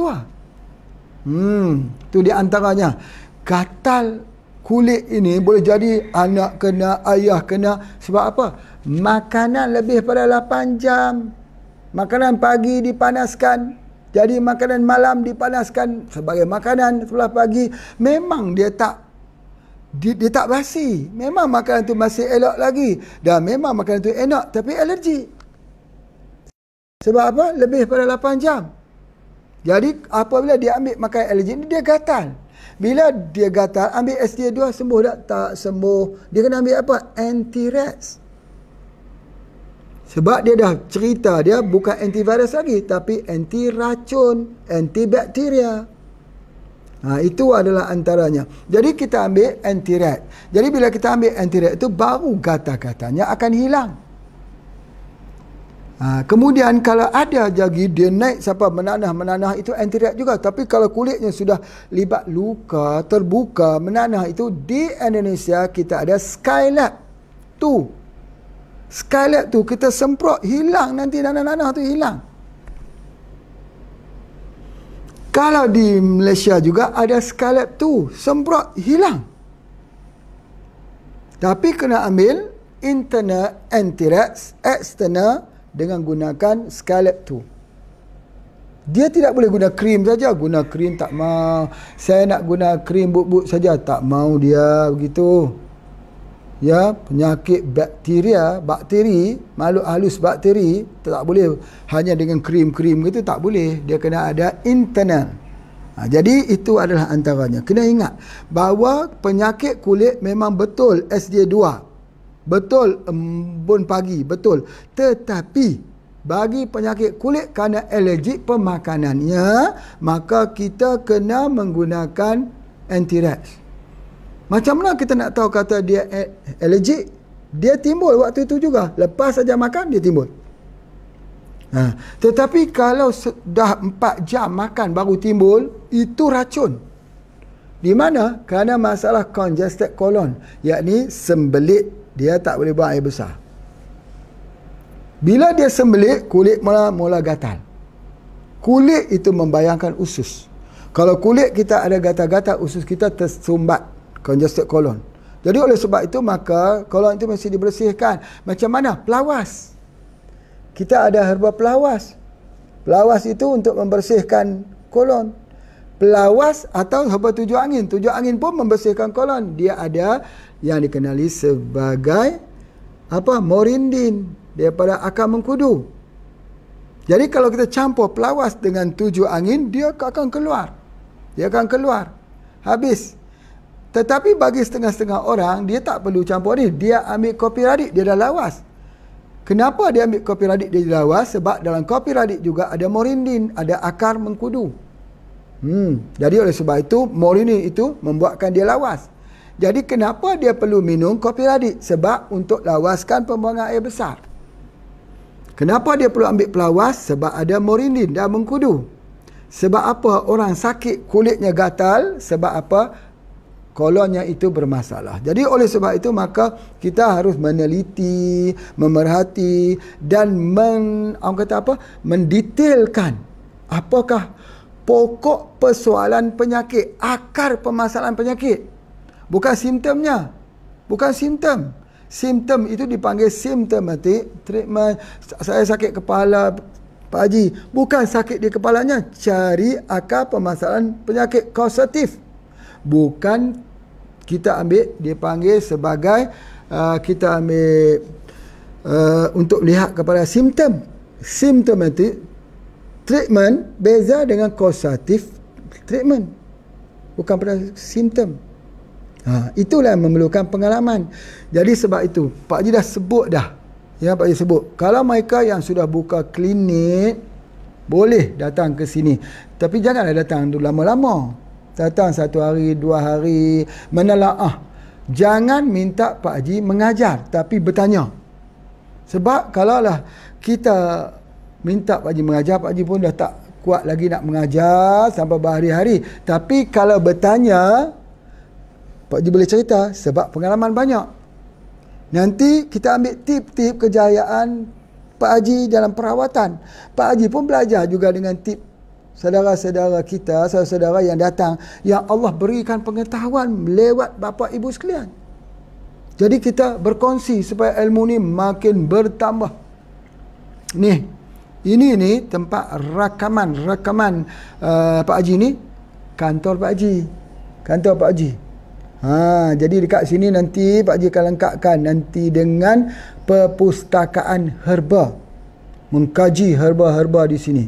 Speaker 3: Tu di antaranya. Gatal kulit ini boleh jadi anak kena, ayah kena. Sebab apa? Makanan lebih pada 8 jam. Makanan pagi dipanaskan, jadi makanan malam dipanaskan sebagai makanan sebelah pagi. Memang dia tak basi. Memang makanan tu masih elok lagi. Dan memang makanan tu enak, tapi alergi. Sebab apa? Lebih pada 8 jam. Jadi apabila dia ambil makanan alergi ni, dia gatal. Bila dia gatal, ambil SDA2 sembuh tak? Tak sembuh. Dia kena ambil apa? Anti-rats. Sebab dia dah cerita dia bukan antivirus lagi, tapi anti racun, anti bakteria. Itu adalah antaranya. Jadi kita ambil anti-rat. Jadi bila kita ambil anti-rat itu, baru gatal-gatalnya akan hilang. Kemudian kalau ada lagi dia naik sampai menanah, itu anti-rat juga. Tapi kalau kulitnya sudah libat luka, terbuka, menanah, itu di Indonesia kita ada Skylab tu. Skylab tu kita semprot, hilang nanti nanah-nanah tu hilang. Kalau di Malaysia juga ada Skylab tu, semprot, hilang. Tapi kena ambil internal anti-rats, external dengan gunakan Skylab tu. Dia tidak boleh guna krim saja. Guna krim tak mau. Saya nak guna krim but-but saja, tak mau dia begitu. Ya, penyakit bakteri, makhluk halus bakteri, tak boleh hanya dengan krim-krim gitu, tak boleh. Dia kena ada internal. Jadi itu adalah antaranya. Kena ingat bahawa penyakit kulit memang betul SDA2. Betul embun pagi, betul. Tetapi bagi penyakit kulit kerana alergik pemakanannya, maka kita kena menggunakan anti-rats. Macam mana kita nak tahu kata dia alergik? Dia timbul waktu itu juga. Lepas saja makan, dia timbul. Tetapi kalau dah 4 jam makan baru timbul, itu racun. Di mana? Kerana masalah congested colon, yakni sembelit, dia tak boleh buang air besar. Bila dia sembelit, kulit mula gatal. Kulit itu membayangkan usus. Kalau kulit kita ada gatal-gatal, usus kita tersumbat, congested colon. Jadi oleh sebab itu, maka kolon itu mesti dibersihkan. Macam mana? Pelawas. Kita ada herba pelawas. Pelawas itu untuk membersihkan kolon. Pelawas atau herba tujuh angin. Tujuh angin pun membersihkan kolon. Dia ada yang dikenali sebagai morindin, daripada akar mengkudu. Jadi kalau kita campur pelawas dengan tujuh angin, dia akan keluar. Habis. Tetapi bagi setengah-setengah orang, dia tak perlu campur ni. Dia ambil kopi radik, dia dah lawas. Kenapa dia ambil kopi radik, dia dah lawas? Sebab dalam kopi radik juga ada morindin, ada akar mengkudu. Jadi oleh sebab itu, morindin itu membuatkan dia lawas. Jadi kenapa dia perlu minum kopi radik? Sebab untuk lawaskan pembuangan air besar. Kenapa dia perlu ambil pelawas? Sebab ada morindin dan mengkudu. Sebab apa orang sakit kulitnya gatal? Sebab apa? Kolonnya itu bermasalah. Jadi oleh sebab itu, maka kita harus meneliti, memerhati dan mendetailkan apakah pokok persoalan penyakit, akar permasalahan penyakit. Bukan simptomnya. Bukan simptom. Simptom itu dipanggil symptomatic treatment. Saya sakit kepala, Pak Haji. Bukan sakit di kepalanya. Cari akar permasalahan penyakit kausatif. Bukan kita ambil, dia panggil sebagai kita ambil untuk lihat kepada simptom. Symptomatic treatment beza dengan causative treatment. Bukan pada simptom. Itulah yang memerlukan pengalaman. Jadi sebab itu Pak Haji dah sebut dah. Ya, Pak Haji sebut, kalau mereka yang sudah buka klinik boleh datang ke sini. Tapi janganlah datang lama-lama. Datang 1 hari, 2 hari, menelaah. Jangan minta Pak Haji mengajar, tapi bertanya. Sebab kalaulah kita minta Pak Haji mengajar, Pak Haji pun dah tak kuat lagi nak mengajar sampai berhari-hari. Tapi kalau bertanya, Pak Haji boleh cerita sebab pengalaman banyak. Nanti kita ambil tip-tip kejayaan Pak Haji dalam perawatan. Pak Haji pun belajar juga dengan tip saudara-saudara kita, saudara-saudara yang datang, yang Allah berikan pengetahuan lewat bapa ibu sekalian. Jadi kita berkongsi supaya ilmu ni makin bertambah. Ini tempat rakaman Pak Haji ni, kantor Pak Haji. Jadi dekat sini nanti Pak Haji akan lengkapkan nanti dengan perpustakaan herba, mengkaji herba-herba di sini.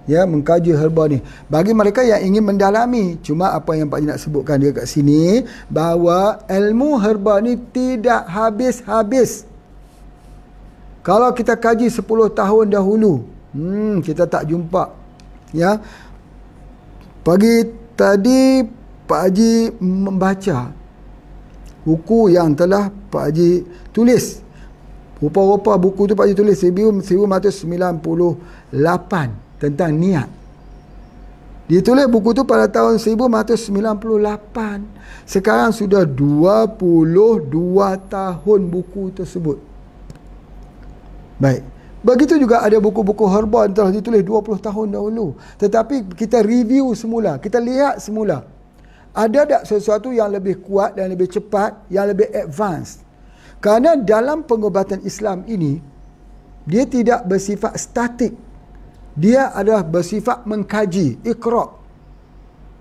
Speaker 3: Ya, mengkaji herba ni. Bagi mereka yang ingin mendalami, cuma apa yang Pak Haji nak sebutkan dia kat sini, bahawa ilmu herba ni tidak habis-habis. Kalau kita kaji 10 tahun dahulu, kita tak jumpa. Ya. Pagi tadi Pak Haji membaca buku yang telah Pak Haji tulis. Rupa-rupa buku tu Pak Haji tulis 1998 tentang niat. Dia tulis buku tu pada tahun 1998. Sekarang sudah 22 tahun buku tersebut. Baik. Begitu juga ada buku-buku herba yang telah ditulis 20 tahun dahulu. Tetapi kita review semula, kita lihat semula. Ada tak sesuatu yang lebih kuat dan lebih cepat, yang lebih advance? Kerana dalam pengobatan Islam ini, dia tidak bersifat statik. Dia adalah bersifat mengkaji, iqra'.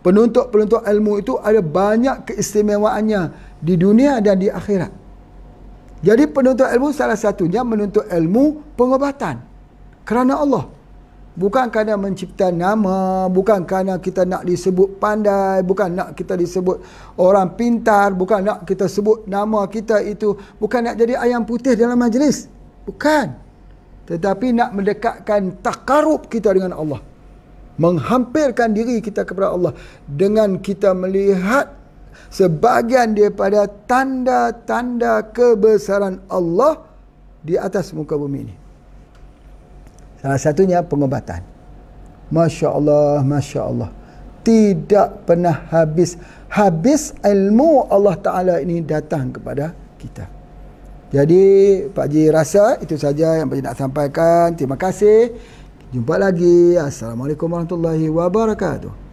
Speaker 3: Penuntut-penuntut ilmu itu ada banyak keistimewaannya di dunia dan di akhirat. Jadi penuntut ilmu salah satunya menuntut ilmu pengobatan kerana Allah. Bukan kerana mencipta nama, bukan kerana kita nak disebut pandai, bukan nak kita disebut orang pintar, bukan nak kita sebut nama kita itu, bukan nak jadi ayam putih dalam majlis. Bukan. Tetapi nak mendekatkan takarub kita dengan Allah. Menghampirkan diri kita kepada Allah. Dengan kita melihat sebahagian daripada tanda-tanda kebesaran Allah di atas muka bumi ini. Salah satunya pengobatan. Masya Allah, Masya Allah. Tidak pernah habis ilmu Allah Ta'ala ini datang kepada kita. Jadi Pak Haji rasa itu saja yang Pak Haji nak sampaikan. Terima kasih. Jumpa lagi. Assalamualaikum warahmatullahi wabarakatuh.